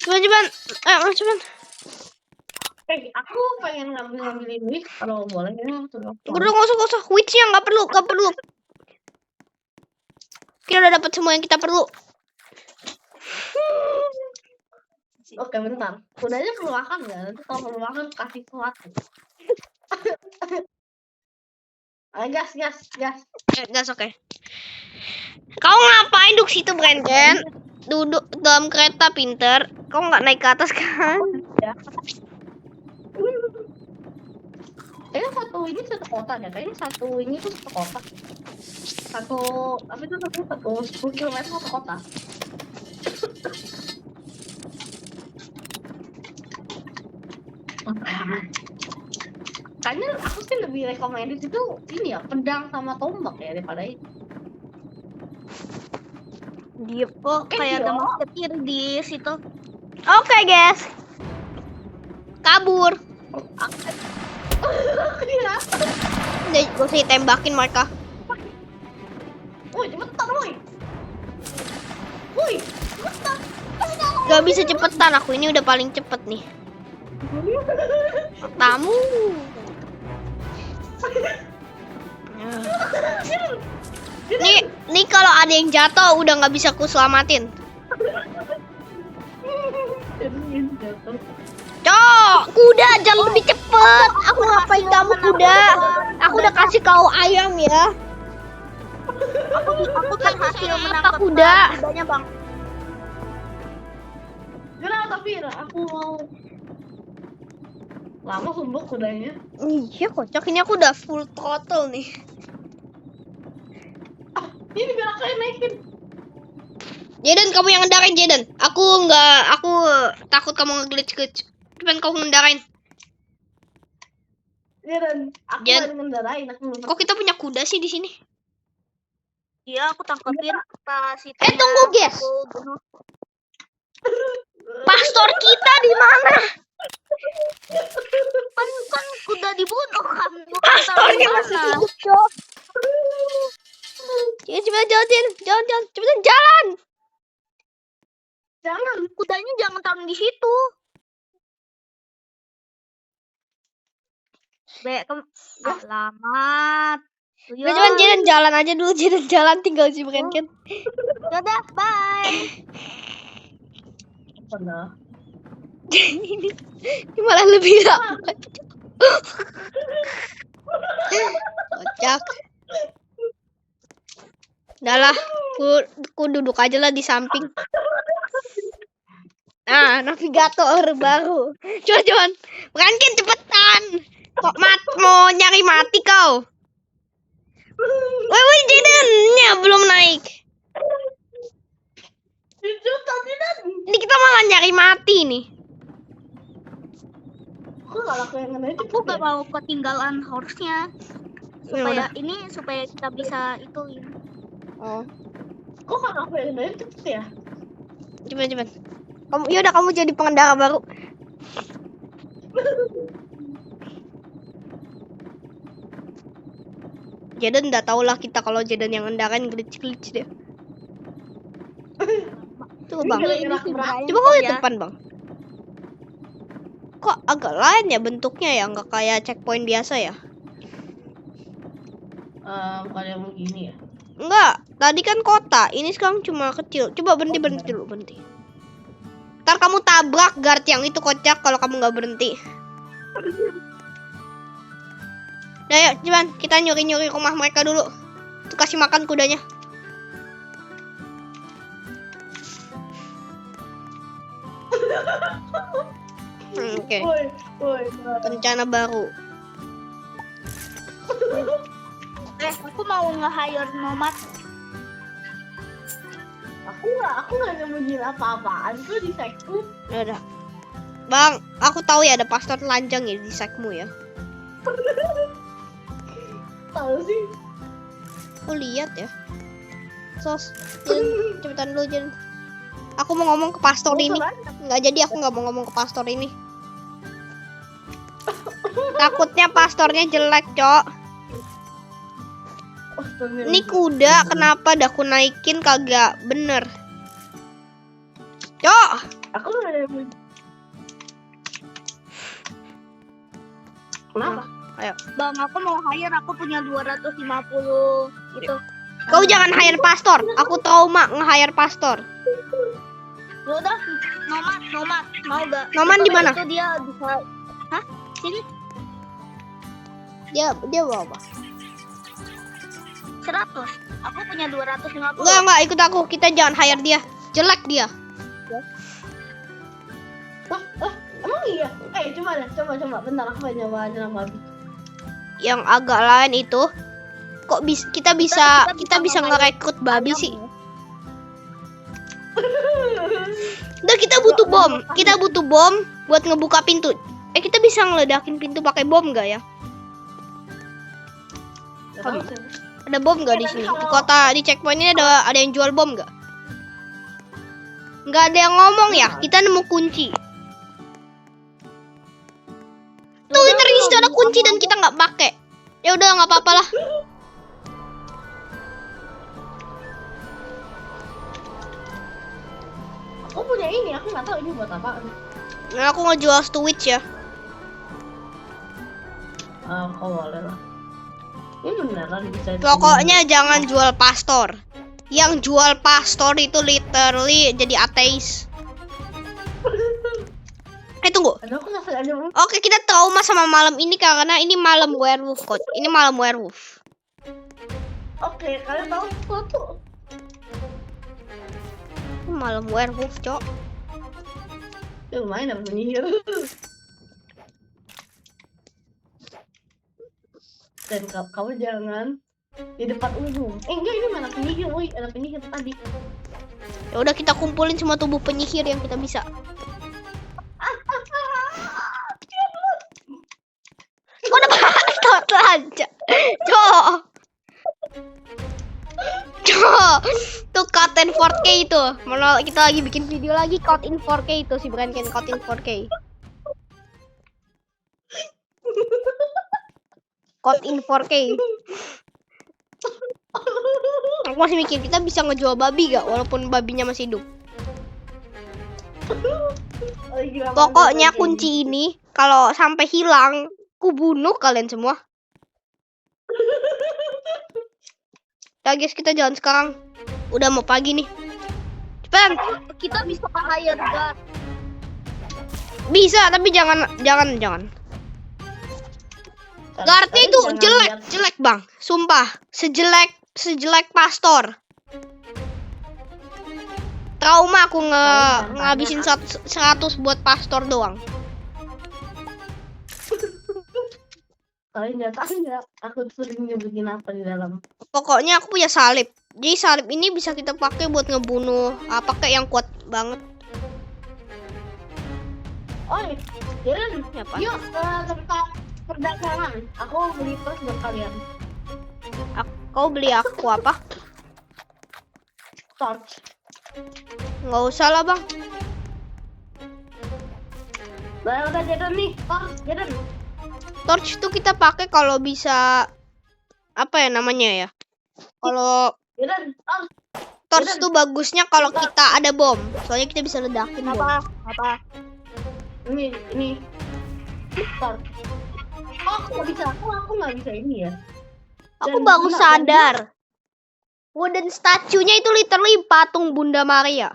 Coba. Aku pengen ngambilin witch kalau boleh ya. Udah nggak usah. Witch-nya nggak perlu. Kita udah dapat semua yang kita perlu. Oke, bentar. Kudanya perlu makan nggak? Nanti kalau perlu makan kasih sesuatu. Gas. Gas, oke. Kau ngapain duduk situ, Brandon? Duduk dalam kereta, pinter. Kau nggak naik ke atas kan? Ya. Kayaknya satu kota ya. Kayaknya satu ini tuh satu kota. Satu 10 km satu kota. Kayaknya aku sih lebih recommended itu ini ya, pedang sama tombak ya daripada itu. Dia kayak ada musketeer di situ. Oke, guys. Kabur. Udah, gak usah ditembakin mereka. Woi, cepetan, woi. Woi, cepetan. Gak bisa cepetan, aku ini udah paling cepet nih. Tamu. Nih kalau ada yang jatuh udah nggak bisa ku selamatin. Cok, kuda jangan lebih cepet. Aku ngapain kamu kuda? Aku udah kasih kau ayam ya. Aku berhasil Apa menangkap kuda? kudanya, Bang. Kenapa tapi aku mau lama sumpah kudanya. Iya kocak, ini aku udah full throttle nih. Ini biar aku yang naikin. Jaden, kamu yang ngendarain Jaden. Aku takut kamu nge-glitch. Cuman kau ngendarain. Ya dan aku Jen. yang ngendarain aku. Kok kita punya kuda sih di sini? Iya, aku tangkapin pas itu. Tunggu, guys. Pastor kita di mana? Kan kuda dibunuh kan. Pastornya masih hidup, Cok. Jangan, cepetan jalan. Jangan. Kudanya jangan taruh di situ. Selamat. Udah cuman Jaden jalan aja dulu, Jaden jalan tinggal si Brenken. Dadah, bye. Pernah. Ini malah lebih lambat. Kocak. Udah lah, ku duduk aja lah di samping. Nah, navigator baru. Cuman, Brenken cepetan. Kok mau nyari mati kau? Woi, Jaden, ya belum naik. Ini kita malah nyari mati nih. Kok nggak laku yang ngendarain? Aku gak mau ketinggalan horse-nya. Supaya kita bisa itu. Oh, Kok kan aku yang ngendarain cepet ya? coba. Kamu jadi pengendara baru. Jaden udah tau lah kita kalau Jaden yang ngendarain glitch deh. Tuh bang, coba kau lihat depan bang. Kok agak lain ya bentuknya ya, nggak kayak checkpoint biasa ya? Bukan yang begini ya? Enggak, tadi kan kota, ini sekarang cuma kecil. Coba berhenti dulu. Ntar kamu tabrak guard yang itu kocak kalau kamu nggak berhenti. Udah yuk, cuman kita nyuri rumah mereka dulu. Tuh kasih makan kudanya. Oke. Woi. Rencana baru. Aku mau nge-hire nomad. Aku nggak nemuin apa-apaan tuh di sekku. Udah. Bang, aku tahu ya ada pastor telanjang ya di sekmu ya. Tahu sih. Aku lihat ya. Sos, Jen, cepetan dulu Jen. Aku mau ngomong ke pastor ini. Nggak jadi, aku nggak mau ngomong ke pastor ini. Takutnya pastornya jelek, Cok. Ini kuda kenapa dah aku naikin kagak bener. Cok. Aku nggak nemuin. Kenapa? Ayo. Bang, aku mau hire, aku punya 250 itu. Kau jangan hire pastor. Aku trauma nge-hire pastor. Ya udah, nomad, mau gak? Nomad di mana? Itu dia bisa. Hah? Sini. Dia bawa apa? 100. Aku punya 250. Enggak, ikut aku. Kita jangan hire dia. Jelek dia. Emang iya? Coba. Bentar, aku mau nyoba aja nama. Yang agak lain itu kok kita bisa ngerekrut babi sih. Udah, kita butuh bom buat ngebuka pintu. Kita bisa ngeledakin pintu pakai bom nggak ya? Ada bom nggak di sini? Di kota, di checkpoint ini ada yang jual bom nggak? Nggak ada yang ngomong ya. Kita nemu kunci. Tuh, itu ada kunci dan kita nggak pakai. Ya udah nggak apa-apa lah. Aku punya ini, aku nggak tahu ini buat apa. Nah, aku ngejual Switch ya. Kau boleh lah. Ini beneran bisa. Pokoknya jangan jual pastor. Yang jual pastor itu literally jadi ateis. Tunggu. Aduh, aku nggak sengaja. Oke, kita trauma sama malam ini karena ini malam werewolf, coach. Ini malam werewolf. Oke, kalian tahu sesuatu? Ini malam werewolf, cok. Ya, lumayan dapat penyihir. Dan kamu jangan di depan umum. Enggak, ini mana penyihir, woi, ada penyihir tadi. Ya udah kita kumpulin semua tubuh penyihir yang kita bisa. Udah banget aja. Cok. Tuh cut in 4K itu. Mana kita lagi bikin video lagi cut in 4K itu si Brandon cut in 4K. Cut in 4K. Aku masih mikir kita bisa ngejual babi gak walaupun babinya masih hidup. Pokoknya kunci ini kalau sampai hilang, ku bunuh kalian semua. Ya guys, kita jalan sekarang. Udah mau pagi nih. Cepetan. Kita bisa hire guard. Bisa, tapi jangan. Guardnya itu jelek bang. Sumpah, sejelek pastor. Trauma aku ngabisin 100 buat pastor doang. Kalian nggak tahu ya, aku sering nyebutin apa di dalam. Pokoknya aku punya salib. Jadi salib ini bisa kita pakai buat ngebunuh apa kayak yang kuat banget. Oi, Jaren, Ya, Pak. yuk ke tempat perdagangan. Aku beli tas buat kalian. Kau beli aku apa? Torch. Nggak usah lah bang. Udah Jaren nih, torch Jaren. Torch itu kita pakai kalau bisa apa ya namanya ya? Kalau Jaren, torch itu bagusnya kalau kita ada bom. Soalnya kita bisa ledakin bom. Apa? Ini. Torch. Oh, aku nggak bisa. Aku nggak bisa ini ya. Aku Dan baru enggak, sadar. Wooden statue-nya itu literally patung Bunda Maria.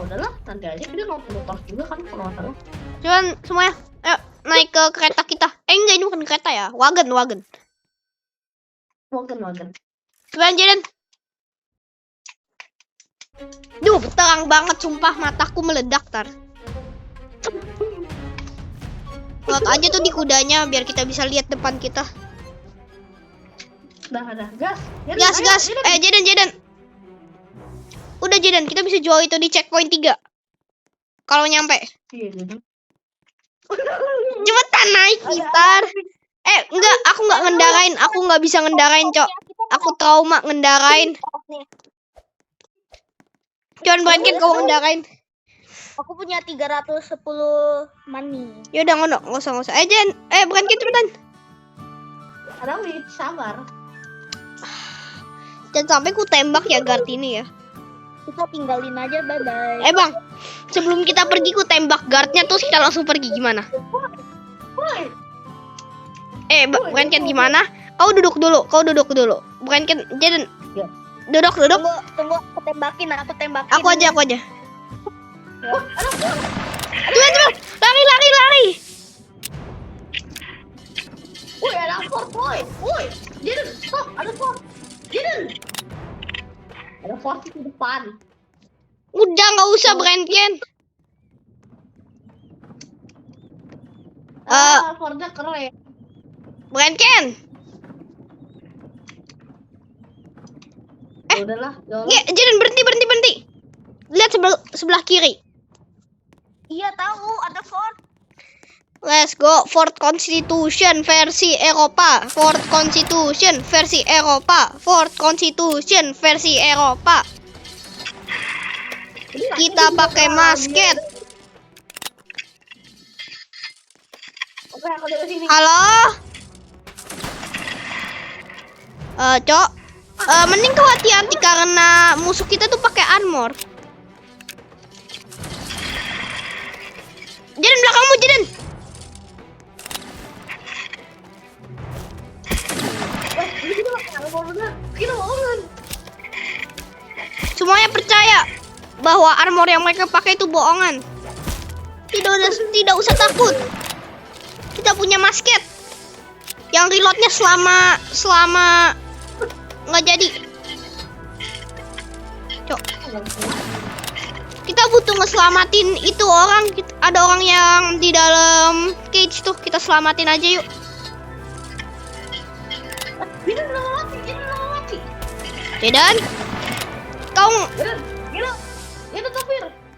Udahlah, nanti aja kita mau punya torch juga kan kalau nggak salah. Cuman semuanya, ayo naik ke kereta kita. Enggak, ini bukan kereta ya. Wagon. Wagen. Cuman Jaden. Duh, terang banget sumpah, mataku meledak tar. Buat aja tuh di kudanya biar kita bisa lihat depan kita. Udah, gas. Jaren, Gas. ayo, Jaren. Jaden. Udah Jaden, kita bisa jual itu di checkpoint 3. Kalau nyampe. Iya, Jaren. Cepetan naik gitar. Enggak, aku nggak ngendarain. Aku nggak bisa ngendarain, Cok. Aku trauma ngendarain. Cuman Brandon kau ngendarain. Aku punya 310 money. Yaudah ngono, nggak usah. Jen, Brandon cepetan. Ada wait, sabar. Jangan sampai ku tembak ya guard ini ya. Kita tinggalin aja, bye-bye. Bang, sebelum kita pergi ku tembak guardnya terus kita langsung pergi gimana? Woi, Brandon gimana? Kau duduk dulu. Brandon, Jaden. Ya. Duduk. Tunggu, aku tembakin. Aku aja. Cepet. Lari. woi ada fort, woi. Jaren, stop, ada fort. Jaren. Ada fort di depan. Udah nggak usah Brandon. Fortnya keren. Brandon. Udahlah, Jaden berhenti. Lihat sebelah kiri. Iya tahu, ada fort. Let's go. Fort Constitution versi Eropa. Kita pakai musket. Aku dari sini. Halo? Cok. Mending kau hati-hati karena musuh kita tuh pakai armor. Jaden belakangmu, Jaden. Kita bohongan. Semuanya percaya bahwa armor yang mereka pakai itu bohongan. Tidak usah takut. Kita punya masket yang reloadnya selama nggak jadi. Cok, kita butuh ngeselamatin itu orang. Ada orang yang di dalam cage tuh, kita selamatin aja yuk. Kita udah mati. Jaden, kau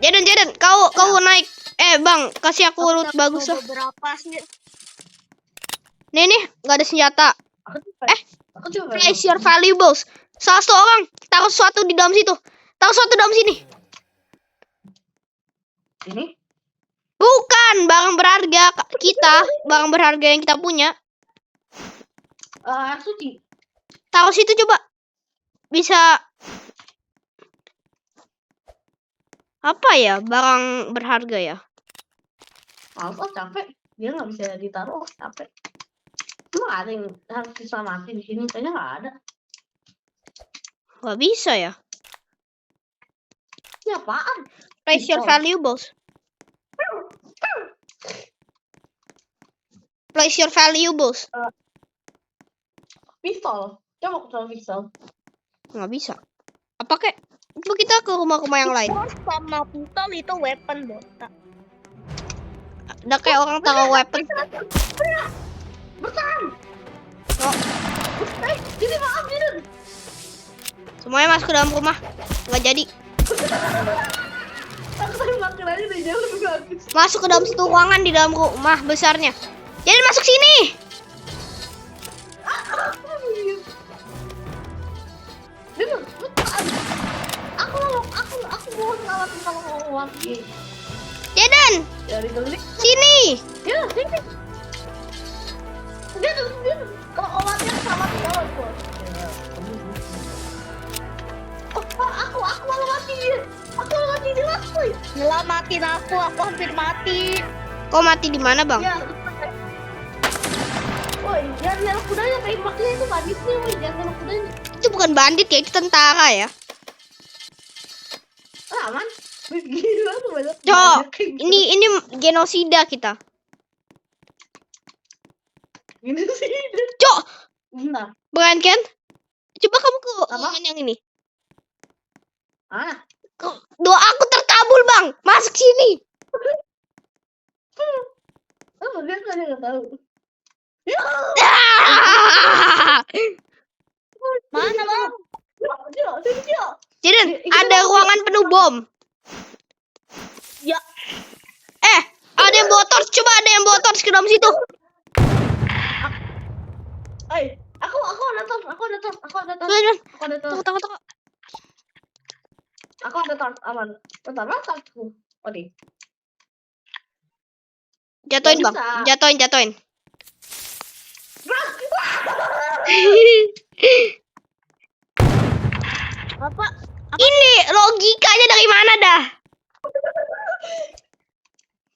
Jaden, kau naik. Bang, kasih aku loot bagus lah. Beberapa sih. Nih, nggak ada senjata. Aku coba. Place your valuables. Salah satu orang taruh sesuatu di dalam situ. Taruh sesuatu dalam sini. Ini? Bukan barang berharga kita, barang berharga yang kita punya. Air suci. Taruh situ coba. Bisa apa ya? Barang berharga ya? Males, capek. Dia nggak bisa ditaruh, capek. Emang ada yang harus diselamatin di sini? Kayaknya nggak ada. Gak bisa ya. Ini apaan? Place your valuables. Place your valuables. Pistol. Coba aku taruh pistol. Nggak bisa. Apa kek? Itu kita ke rumah-rumah yang lain. Sama pistol itu weapon botak. Udah kayak orang taruh weapon. Bertahan. Oh, Jadi maaf, Jiren. semuanya masuk ke dalam rumah. Nggak jadi. Aku tadi makin aja dari jauh lebih bagus. Masuk ke dalam satu ruangan di dalam rumah besarnya. Jadi masuk sini. Jiren, bertahan. Aku mau ngalamin kalau mau lagi. Jaden, Dari gelik. sini. Ya, sini. Jiren. Kalau obatnya sama tinggal aku. Aku malah mati. Aku malah mati di aku. Nyelamatin aku hampir mati. Kau mati di mana, Bang? Ya. Woi, jangan kudanya kayak maknya itu banditnya, woi, jangan kudanya. Itu bukan bandit ya, itu tentara ya. Aman. Gila tuh banyak. Cok, banyak kayak gitu. ini genosida kita. Gini sih. Cok, Bentar. bukan kan? Coba kamu ke Apa? ruangan yang ini. Ah, Doa aku terkabul, Bang. Masuk sini. oh, dia nggak tahu. Ya, Mana bang? dia. Jaden, ada ruangan penuh bom. Ya. Ada yang bawa torch. Coba ada yang bawa torch ke dalam situ. Aku ada tos. Jaden, tunggu. Aku ada tos, aman. Bentar, masa aku. Oh, nih. Jatuhin, Nggak Bang. bisa. Jatuhin. Apa? Ini logikanya dari mana dah?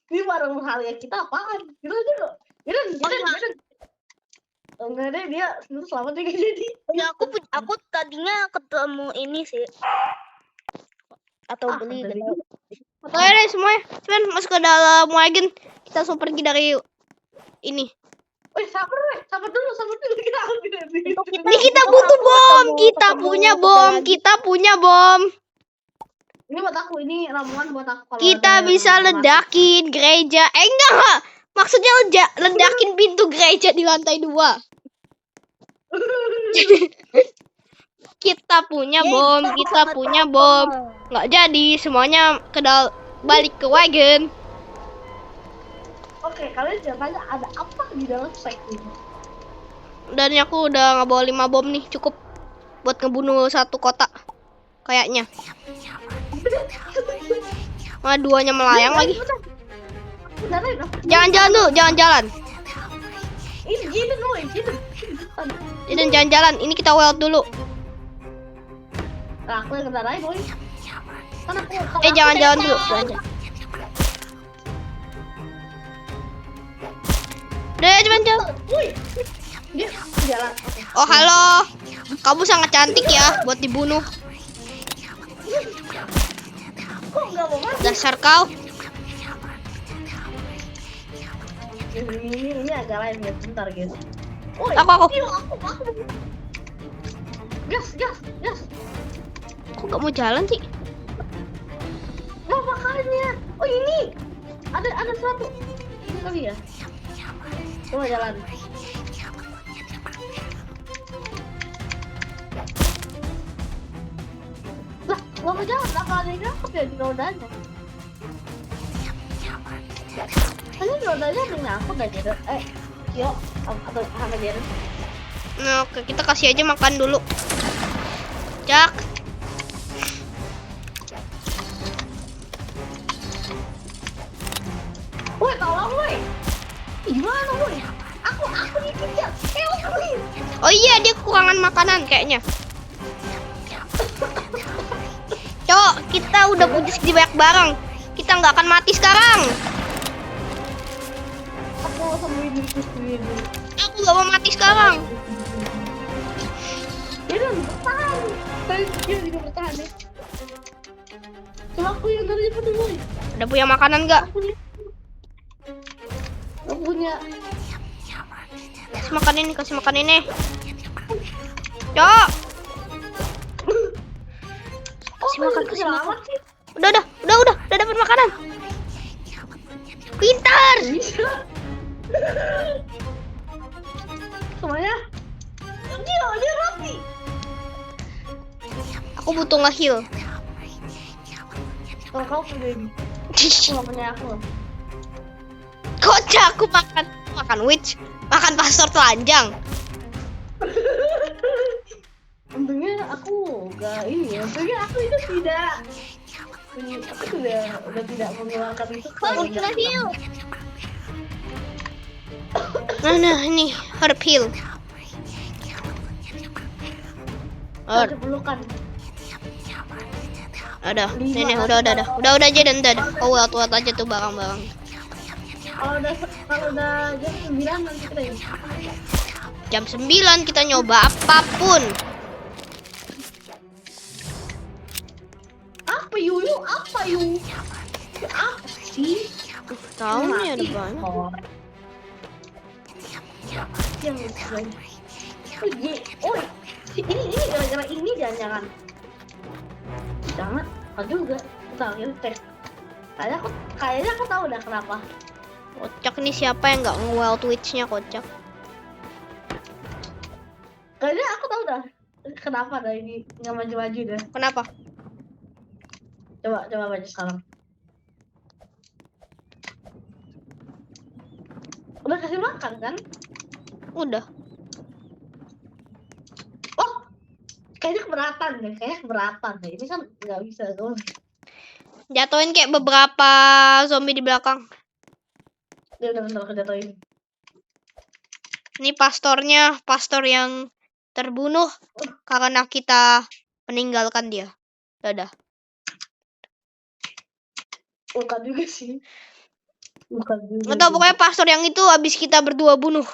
Ini barang hal yang kita apaan? Jiren. Enggak deh, dia selamat juga jadi. Ya aku tadinya ketemu ini sih. Atau beli dari gitu. Fotonya deh semuanya. Cuman masuk ke dalam wagon. Kita langsung pergi dari ini. Woi, sabar dulu kita ambil dari itu. Ini kita butuh bom. Kita punya bom. Ini buat aku, ini ramuan buat aku kalau Kita ada bisa yang mati. ledakin gereja. Enggak. Maksudnya ledakin pintu gereja di lantai 2. Kita punya bom. Nggak jadi. Semuanya balik ke wagon. Oke, kalian jangan tanya ada apa di dalam sack ini. Dan aku udah ngebawa 5 bom nih. Cukup buat ngebunuh satu kota. Kayaknya. Duanya melayang lagi. Jangan Jangan jalan dulu. Jangan jalan. Ini Jaden, woi, Jaden. Jaden jalan-jalan. Ini kita weld dulu. Nah, aku yang kenal aja, boy. Kan aku, kalau aku Jangan jalan bete. dulu. Jalan. Udah, cuman jalan. Woi, dia jalan. Oke. Oh, halo. Kamu sangat cantik ya buat dibunuh. Kok nggak mau mati? Dasar kau. Ini agak lain ya, bentar guys. Woi, Aku. iya, aku. Gas. Kok gak mau jalan sih? Nah, makanya. Oh, ini. Ada satu. Ini kali ya. Coba jalan. Lah, nggak mau jalan. Apa ada yang nyangkut ya di rodanya? Ini rodanya ada yang nyangkut aja. Yuk. Atau sama Jaden. Nah, oke, kita kasih aja makan dulu. Jak. Woi, tolong woi. Gimana woi? Aku dikejar. Woi. Oh iya, dia kekurangan makanan kayaknya. Cok, kita udah punya segini banyak barang. Kita nggak akan mati sekarang. Aku mau sembuhin diriku sendiri. Aku nggak mau mati sekarang. Jaden, bertahan. Saya juga bertahan ya. Cuma aku yang dari depan dulu. Udah punya makanan nggak? Aku punya. Kasih makan ini. Cok. Kasih makan. Sih. Udah dapat makanan. Pintar. Bisa. Semuanya. Dia mati. Aku butuh nge-heal. Kalau kau punya ini. Aku nggak punya aku. Kocak, aku makan witch, makan pastor telanjang. Untungnya aku nggak ini. Untungnya aku itu tidak. Aku udah tidak mengeluarkan itu. Oh, kita heal. Nah, ini herb heal. Ada pelukan. Udah Jaden, udah. Oh, welt aja tuh barang-barang. Kalau udah jam 9 nanti kita ini. Jam 9 kita nyoba apapun. Apa yuk? Apa sih? Tahu nih ada banyak. Ini gara-gara ini jangan. Jangan juga. Bentar, kita cek. Kayaknya aku tahu udah kenapa. Kocak nih, siapa yang nggak nge-weld witch-nya, kocak. Kayaknya aku tahu dah kenapa dah ini nggak maju-maju dah. Kenapa? Coba baca sekarang. Udah kasih makan kan? Udah. Oh, kayaknya keberatan deh. Ini kan nggak bisa tuh. Jatuhin kayak beberapa zombie di belakang. Dia udah bentar kejatuhin. Ini pastor yang terbunuh karena kita meninggalkan dia. Dadah. Bukan juga sih. Nggak tahu, pokoknya pastor yang itu habis kita berdua bunuh.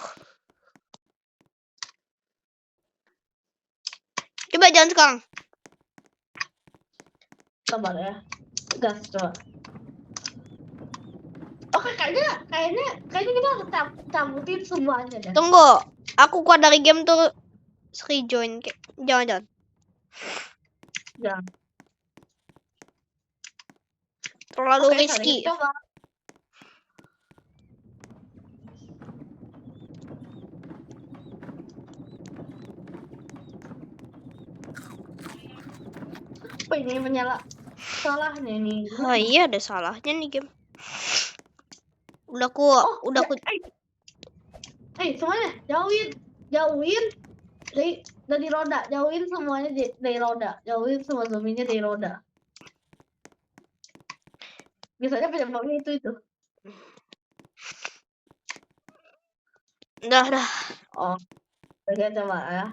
Coba jalan sekarang. Sabar ya. Gas coba. Oke, kayaknya kita harus cabutin semuanya deh. Tunggu, aku keluar dari game tuh rejoin. Jangan. Ya. Terlalu Oke, risky. coba. Apa ini menyala? Salahnya nih. Oh iya, ada salahnya nih game. Udah ku. Semuanya jauhin dari roda, jauhin semuanya dari roda, jauhin semua zombinya dari roda. Biasanya penyebabnya itu. Dah. Oh, oke coba ya.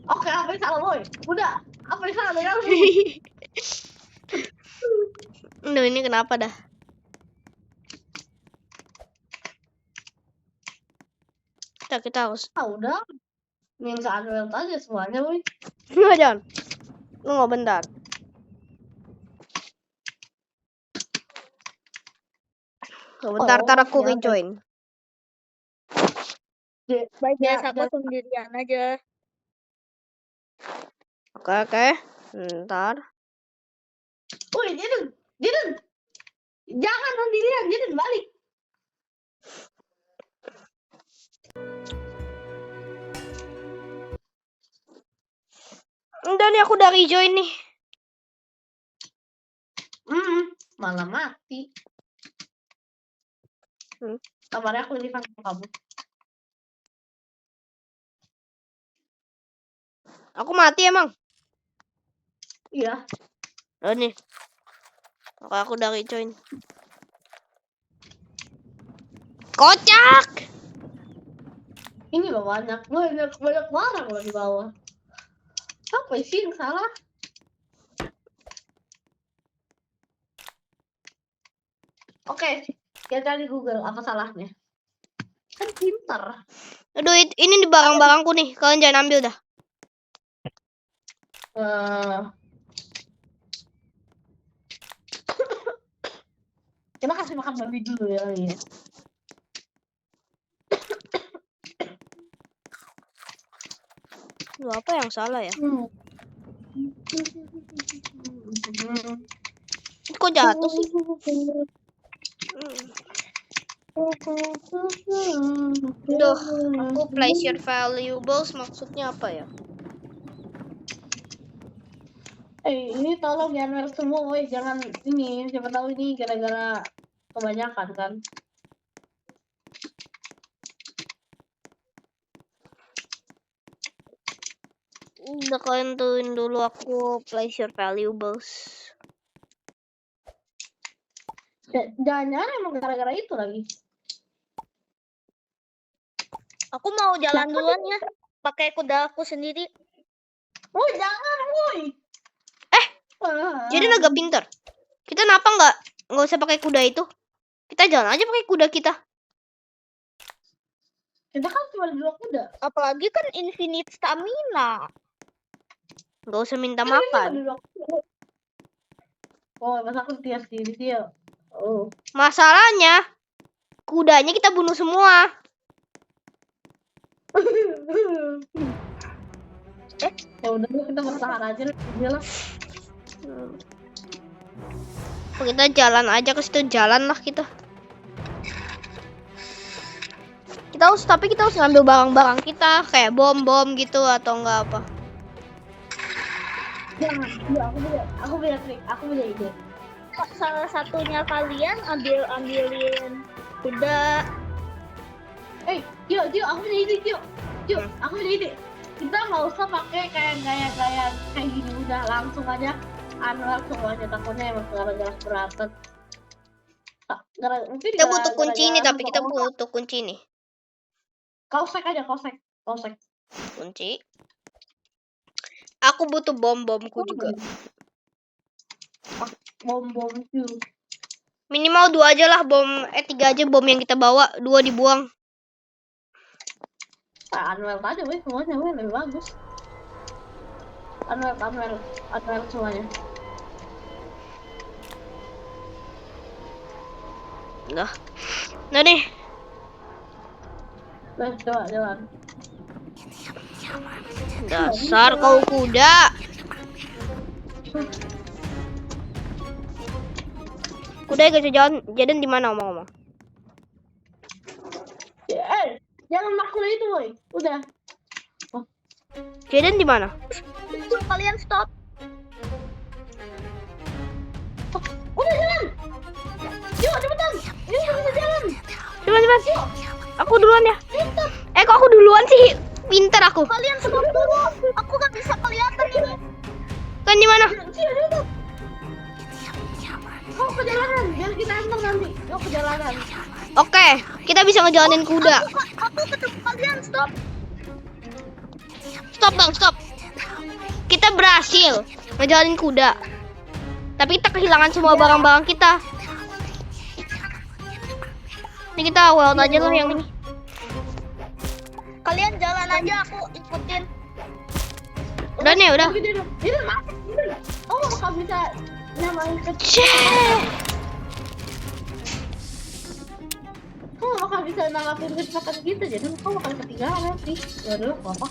Oke, apa yang salah boy? Udah, apa yang salah dengan lu? Duh, ini kenapa dah? Kita harus. Udah, minta Unreal aja semuanya boy. Nggak, jangan. Nggak, bentar. Bentar, ntar aku ya, rejoin. Biasa aku sendirian aja. Oke. Bentar. Woi, Jaden, jangan sendirian, Jaden balik. Udah nih, aku udah rejoin nih. Malah mati. Kabarnya aku lihat sama kamu. Aku mati emang. Iya. Oh nih. Oke, aku udah rejoin. Kocak. Ini loh banyak barang loh di bawah. Apa sih yang salah? Oke, kita cari Google apa salahnya. Kan pintar. Aduh, ini di barang-barangku nih. Kalian jangan ambil dah. Kita kasih makan babi dulu ya. Loh, apa yang salah ya? Kok jatuh sih? Duh, aku place your valuables maksudnya apa ya? Ini tolong ya Unreal semua, woi jangan ini, siapa tahu ini gara-gara kebanyakan kan. Udah, kalian tuin dulu, aku place your valuables. Jangan-jangan emang gara-gara itu lagi. Aku mau jalan duluan ya. Pakai kuda aku sendiri. Woi jangan, woi. Jadi agak pinter. Kita kenapa nggak usah pakai kuda itu? Kita jalan aja pakai kuda kita. Kita kan cuma 2 kuda. Apalagi kan infinite stamina. Nggak usah minta Kan makan. kita 2 kuda. Oh, masa aku tias diri dia. Oh. Masalahnya kudanya kita bunuh semua. Ya udah kita bertahan aja lah. Kita jalan aja ke situ, jalan lah kita. Tapi kita harus ngambil barang-barang kita kayak bom-bom gitu atau enggak apa. Jangan, aku punya trik, aku punya ide. Salah satunya kalian ambilin kuda. Gio, aku punya ide, Gio, aku punya ide. Kita nggak usah pakai kayak gini, udah langsung aja Unreal semuanya, takutnya emang gara-gara keberatan. Mungkin Kita butuh kunci ini, tapi kita butuh kunci ini. Kausek aja, kausek. Kunci. Aku butuh bom-bomku juga. Bom itu. Minimal 2 aja lah bom, 3 aja bom yang kita bawa, 2 dibuang. Unreal aja weh, semuanya weh, lebih bagus. Unreal semuanya. Nah nih. Coba jalan. Dasar kau kuda. Kuda gak bisa jalan. Jaden di mana ngomong-ngomong? Jangan makul itu, boy. Udah. Jaden di mana? Kalian stop. Udah jalan. Yuk, cepetan. Ini bisa jalan. Cepat. Aku duluan ya. Kok aku duluan sih? Pintar aku. Kalian stop dulu. Aku gak bisa kelihatan ini. Kan di mana? Kau ke jalanan. Biar kita enter nanti. Kau ke jalanan. Oke, Kita bisa ngejalanin kuda. Aku ketemu kalian, stop. Stop dong, stop. Kita berhasil ngejalanin kuda. Tapi kita kehilangan semua barang-barang kita. Ini kita wild aja lah yang ini. Kalian jalan aja, aku ikutin. Udah nih, udah. Ini masuk. Oh, bakal bisa nyamain ke. Kok bakal bisa nanggapin kecepatan kita, jadi kok bakal ketinggalan nanti. Ya udah, apa?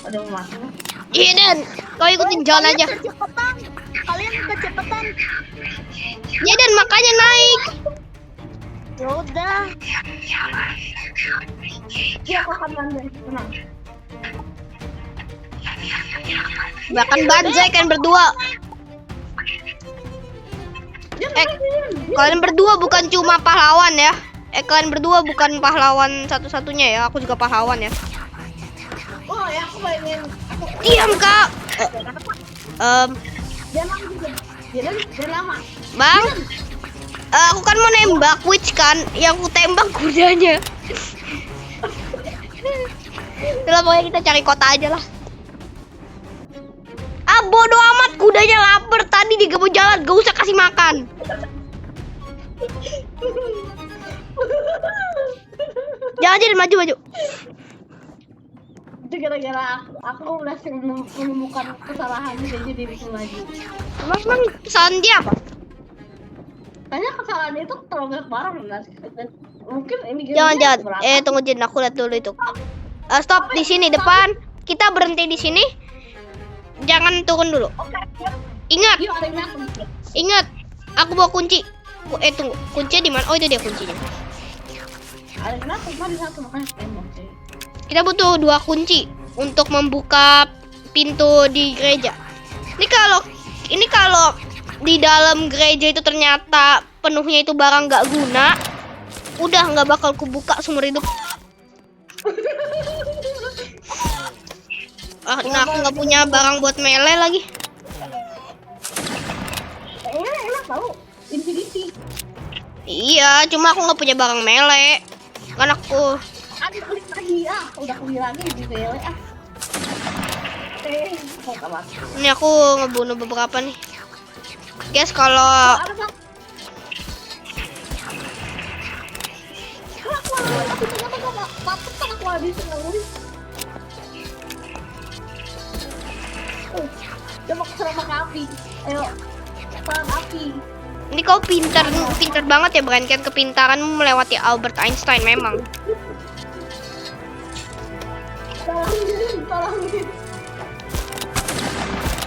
Ada yang masuk. Iya Dan, kau ikutin jalan aja. Kalian kecepatan. Iya Dan, makanya naik. Ya udah. Ya, aku akan landai. Tenang. Bahkan banzai kan berdua. Kalian berdua bukan cuma pahlawan ya. Kalian berdua bukan pahlawan satu-satunya ya. Aku juga pahlawan ya. Oh ya, aku pengen. Diam kak. Jangan lama. Bang, aku kan mau nembak witch kan. Yang ku tembak kudanya. Udah pokoknya kita cari kota aja lah. Ah bodo amat, kudanya lapar tadi dia gak mau jalan, gak usah kasih makan. Jangan jadi maju. Itu gara-gara aku berhasil menemukan kesalahan jadi diriku lagi. Emang kesalahan dia apa? Kayaknya kesalahan itu terlalu banyak barang benar. Mungkin ini Jangan. Tunggu Jin, aku lihat dulu itu. Stop di sini depan. Kita berhenti di sini. Jangan turun dulu. Oke. Ingat, Yuk, ada yang nyatu. ingat. Aku bawa kunci. Tunggu. Kuncinya di mana? Oh, itu dia kuncinya. Ada yang nyatu, mari satu makanya tembak. Kita butuh 2 kunci untuk membuka pintu di gereja. Ini kalau di dalam gereja itu ternyata penuhnya itu barang nggak guna, udah nggak bakal kubuka seumur hidup. Nah aku nggak punya barang buat melee lagi. Enak tahu. Infinity. Iya, cuma aku nggak punya barang melee. Kan aku Ada klik lagi ya. Udah klik lagi di BW ah. Mau kabar. ini aku ngebunuh beberapa nih. Guys, kalau Ada kan? Aku habisin lagi. Coba serang pakai api. Ayo. Serang api. ini kau pintar banget ya, Brian. Kan kepintaranmu melewati Albert Einstein memang. Tolongin.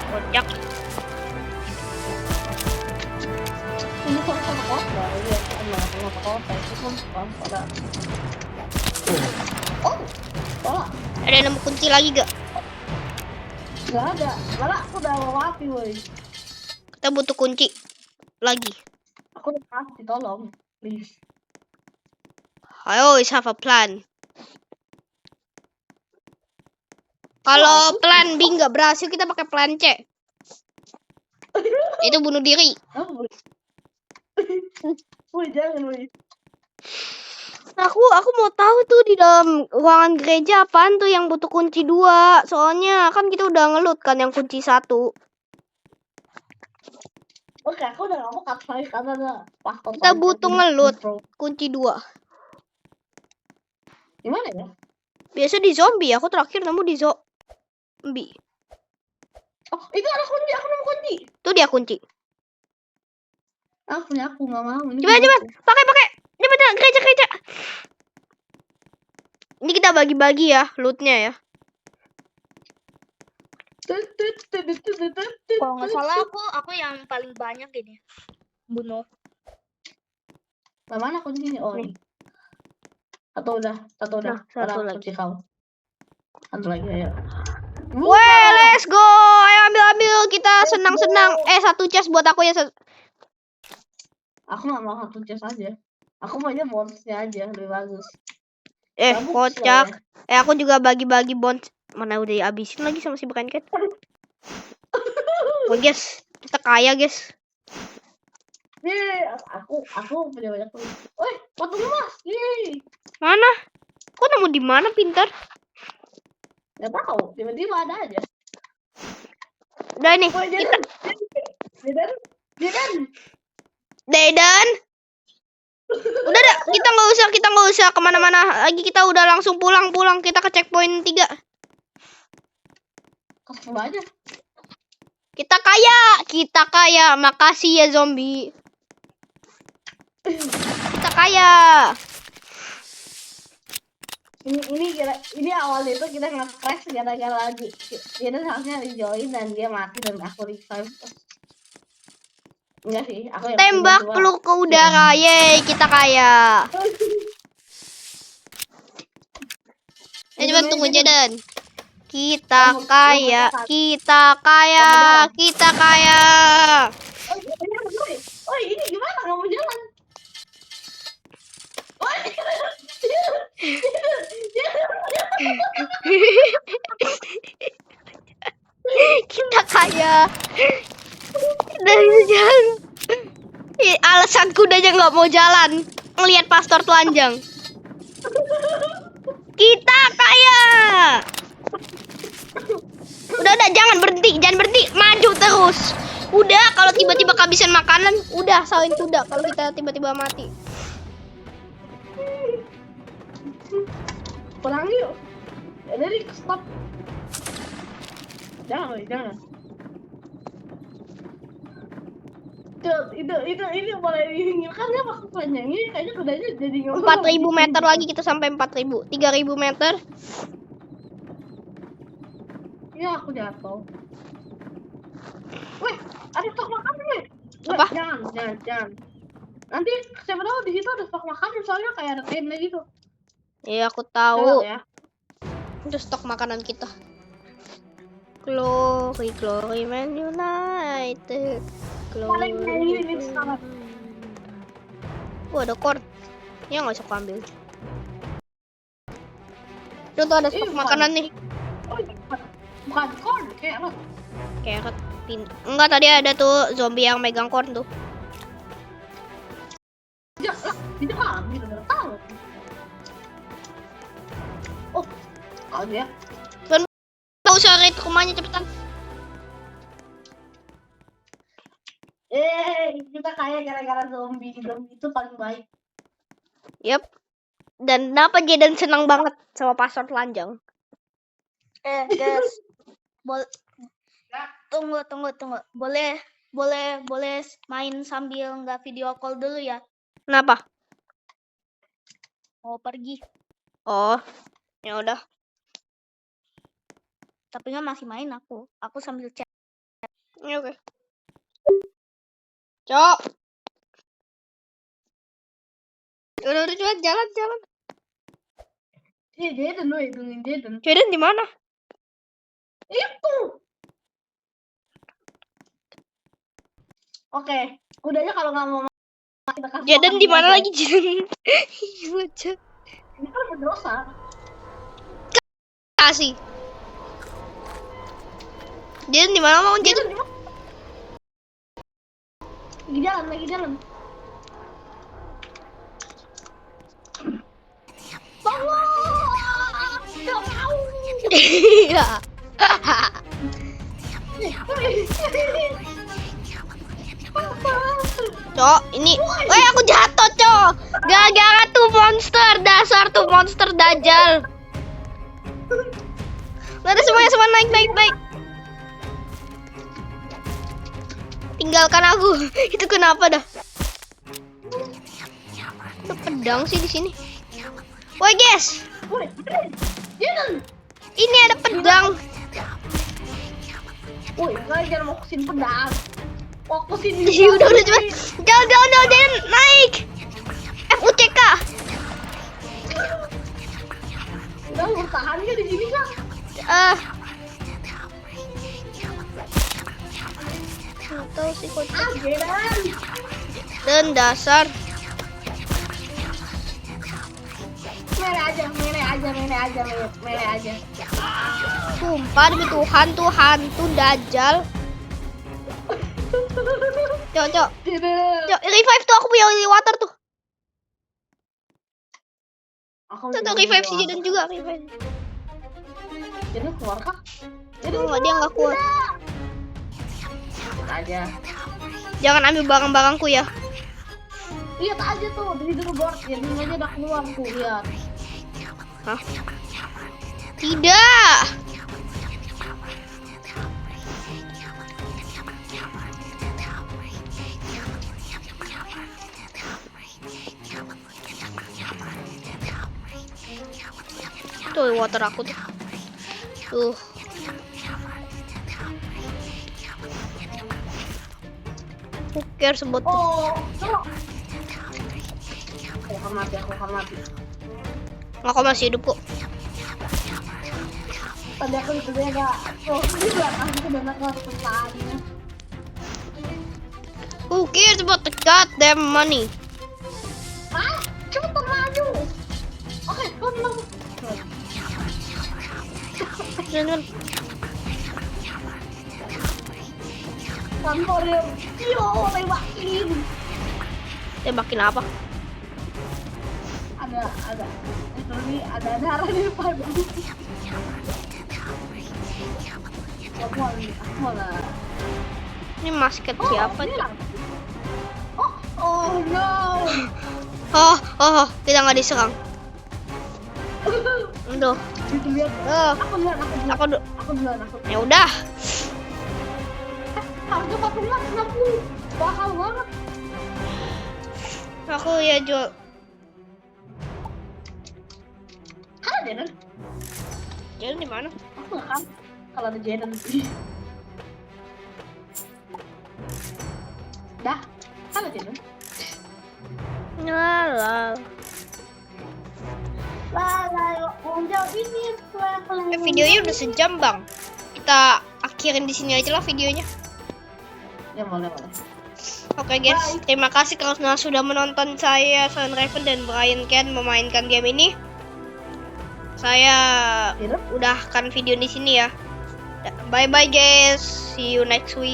Kocak. Ini sama kota. Iya, sama kota. Itu kan pada. Oh, salah. Ada yang nemu kunci lagi gak? Gak ada. Malah aku udah bawa api, woi. Kita butuh kunci lagi. Aku udah mati, tolong. Please. I always have a plan. Kalau plan B nggak berhasil, kita pakai plan C. Itu bunuh diri. Woi, jangan, woi. Aku mau tahu tuh di dalam ruangan gereja apaan tuh yang butuh kunci 2. Soalnya kan kita udah ngelut kan yang kunci 1. Oke, aku udah gak mau cut five karena ada pastor. Kita butuh ngelut kunci 2. Gimana ya? Biasa di zombie, aku terakhir nemu di zombie. Oh, itu ada kunci, aku nemu kunci. Tuh dia kunci. Aku punya aku nggak mau. Ini Cepat, pakai. Cepat, gereja. Ini kita bagi-bagi ya lootnya ya. Kalau nggak salah aku yang paling banyak ini bunuh. Nah, mana kuncinya? Oh, ini. Satu udah. Nah, satu lagi. Kunci kau. Satu lagi ya. Weh, let's go. Ayo ambil. Kita senang-senang. 1 chest buat aku ya. Aku nggak mau 1 chest aja. Aku maunya bonusnya aja, lebih bagus. Kocak. Aku juga bagi-bagi bonus. Mana udah dihabisin lagi sama si Branket. Oh guys, kita kaya guys. Aku punya banyak duit. Woi, patung emas. Yeay. Mana? Kok nemu di mana, pintar? Gak tahu, tiba-tiba ada aja. Udah nih, Woi, kita Jaden. Dedan. Udah dah, kita nggak usah kemana-mana lagi. Kita udah langsung pulang. Kita ke checkpoint 3. Kasih aja. Kita kaya. Makasih ya zombie. Kita kaya. Ini awalnya itu kita nge-crash gara-gara lagi. Dia harusnya di-join dan dia mati dan aku revive. Enggak sih, aku yang Tembak kedua. peluk ke udara. Yeay, kita kaya. Coba tunggu Jaden. Kita kaya. Oh, ini gimana kamu jalan? Oh, Kita kaya. Dan jalan. Alasan kudanya nggak mau jalan. Ngelihat pastor telanjang. Kita kaya. Udah, jangan berhenti. Maju terus. Udah, kalau tiba-tiba kehabisan makanan, udah salin kuda kalau kita tiba-tiba mati. pulang yuk. Jadi stop. Jangan. Itu boleh dihinggirkan ya Pak Panjang. Ini kayaknya kudanya jadi 4.000 meter lagi kita sampai 4.000. 3.000 meter. Ya aku jatuh. Weh, ada stok makanan weh. Apa? Jangan. Nanti siapa tahu di situ ada stok makanan soalnya kayak ada tenda gitu. Iya, aku tahu. Ya. Itu stok makanan kita. Glory Man United. Paling ini sangat. Ada corn. Ya nggak usah aku ambil. Itu tuh ada stok makanan nih. Oh, bukan corn, carrot. Carrot. Enggak, tadi ada tuh zombie yang megang corn tuh. Ya, itu ambil udah tahu. Oh, dia. Gak usah raid rumahnya cepetan. Kita kaya gara-gara zombie itu paling baik. Yep. Dan kenapa Jaden senang banget sama pastor telanjang? Guys. Tunggu. Boleh main sambil nggak video call dulu ya? Kenapa? Mau pergi. Oh, ya udah. Tapi nggak masih main aku. Aku sambil chat. Ya oke. Cok. Udah coba jalan. Jaden loh, hitungin Jaden. Jaden di mana? Itu. Oke, kudanya kalau nggak mau kita kasih. Jaden di mana lagi Jaden? Baca. Ini kan berdosa. Kasih. Jaden di mana mau Jaden? Lagi jalan. Iya. Cok, ini, aku jatuh, Cok. Gara-gara tuh monster, dasar tuh monster dajal. Ada semua naik. Tinggalkan aku. Itu kenapa dah? Ada pedang sih di sini. Woi, guys. Ini ada pedang. Woi, kalian jangan mau kusin pedang. Fokusin Udah coba. Jalan, naik. FUCK. Udah bertahan ya di sini kan? Tahu sih kok. Jaden. Dan dasar. Mere aja. Sumpah demi Tuhan tuh hantu dajal. Cok. Tidak. Cok, revive tuh aku punya lily water tuh. Aku Cok, revive si Jaden juga, revive. Jadi keluar kah? Jadi Enggak, dia nggak kuat. aja. Jangan ambil barang-barangku ya. Lihat aja tuh dari dulu board jadi aja udah keluar tuh lihat. Hah? Tidak. Tuh water aku tuh. Tuh. Who cares about tuh? Oh, terus. Aku akan mati. Aku masih hidup kok. Tadi aku itu dia enggak. Oh, di belakang itu udah keluar kepalanya. Who cares about the goddamn money? Ah, cepet maju. Oke, kau menang. Jangan. Kantor dia. Yo, lewatin. Tembakin apa? Ada. Itu nih ada darah di depan. Aku lah. Ini masket siapa? Ini lah. Oh no. Oh, kita nggak diserang. Aduh. Itu lihat. Aku duluan. Ya udah. Harga 14.60. Mahal banget. Aku ya jual. Halo Jaden. Jalan di mana? Aku nggak kan kalau ada Jaden sih. Dah. Halo Jaden. Lah. Ini Videonya udah sejam bang. Kita akhirin di sini aja lah videonya. Ya boleh. Oke guys, terima kasih karena sudah menonton saya, Sunraven dan Brian Ken memainkan game ini. Saya udahkan video di sini ya. Bye bye guys, see you next week.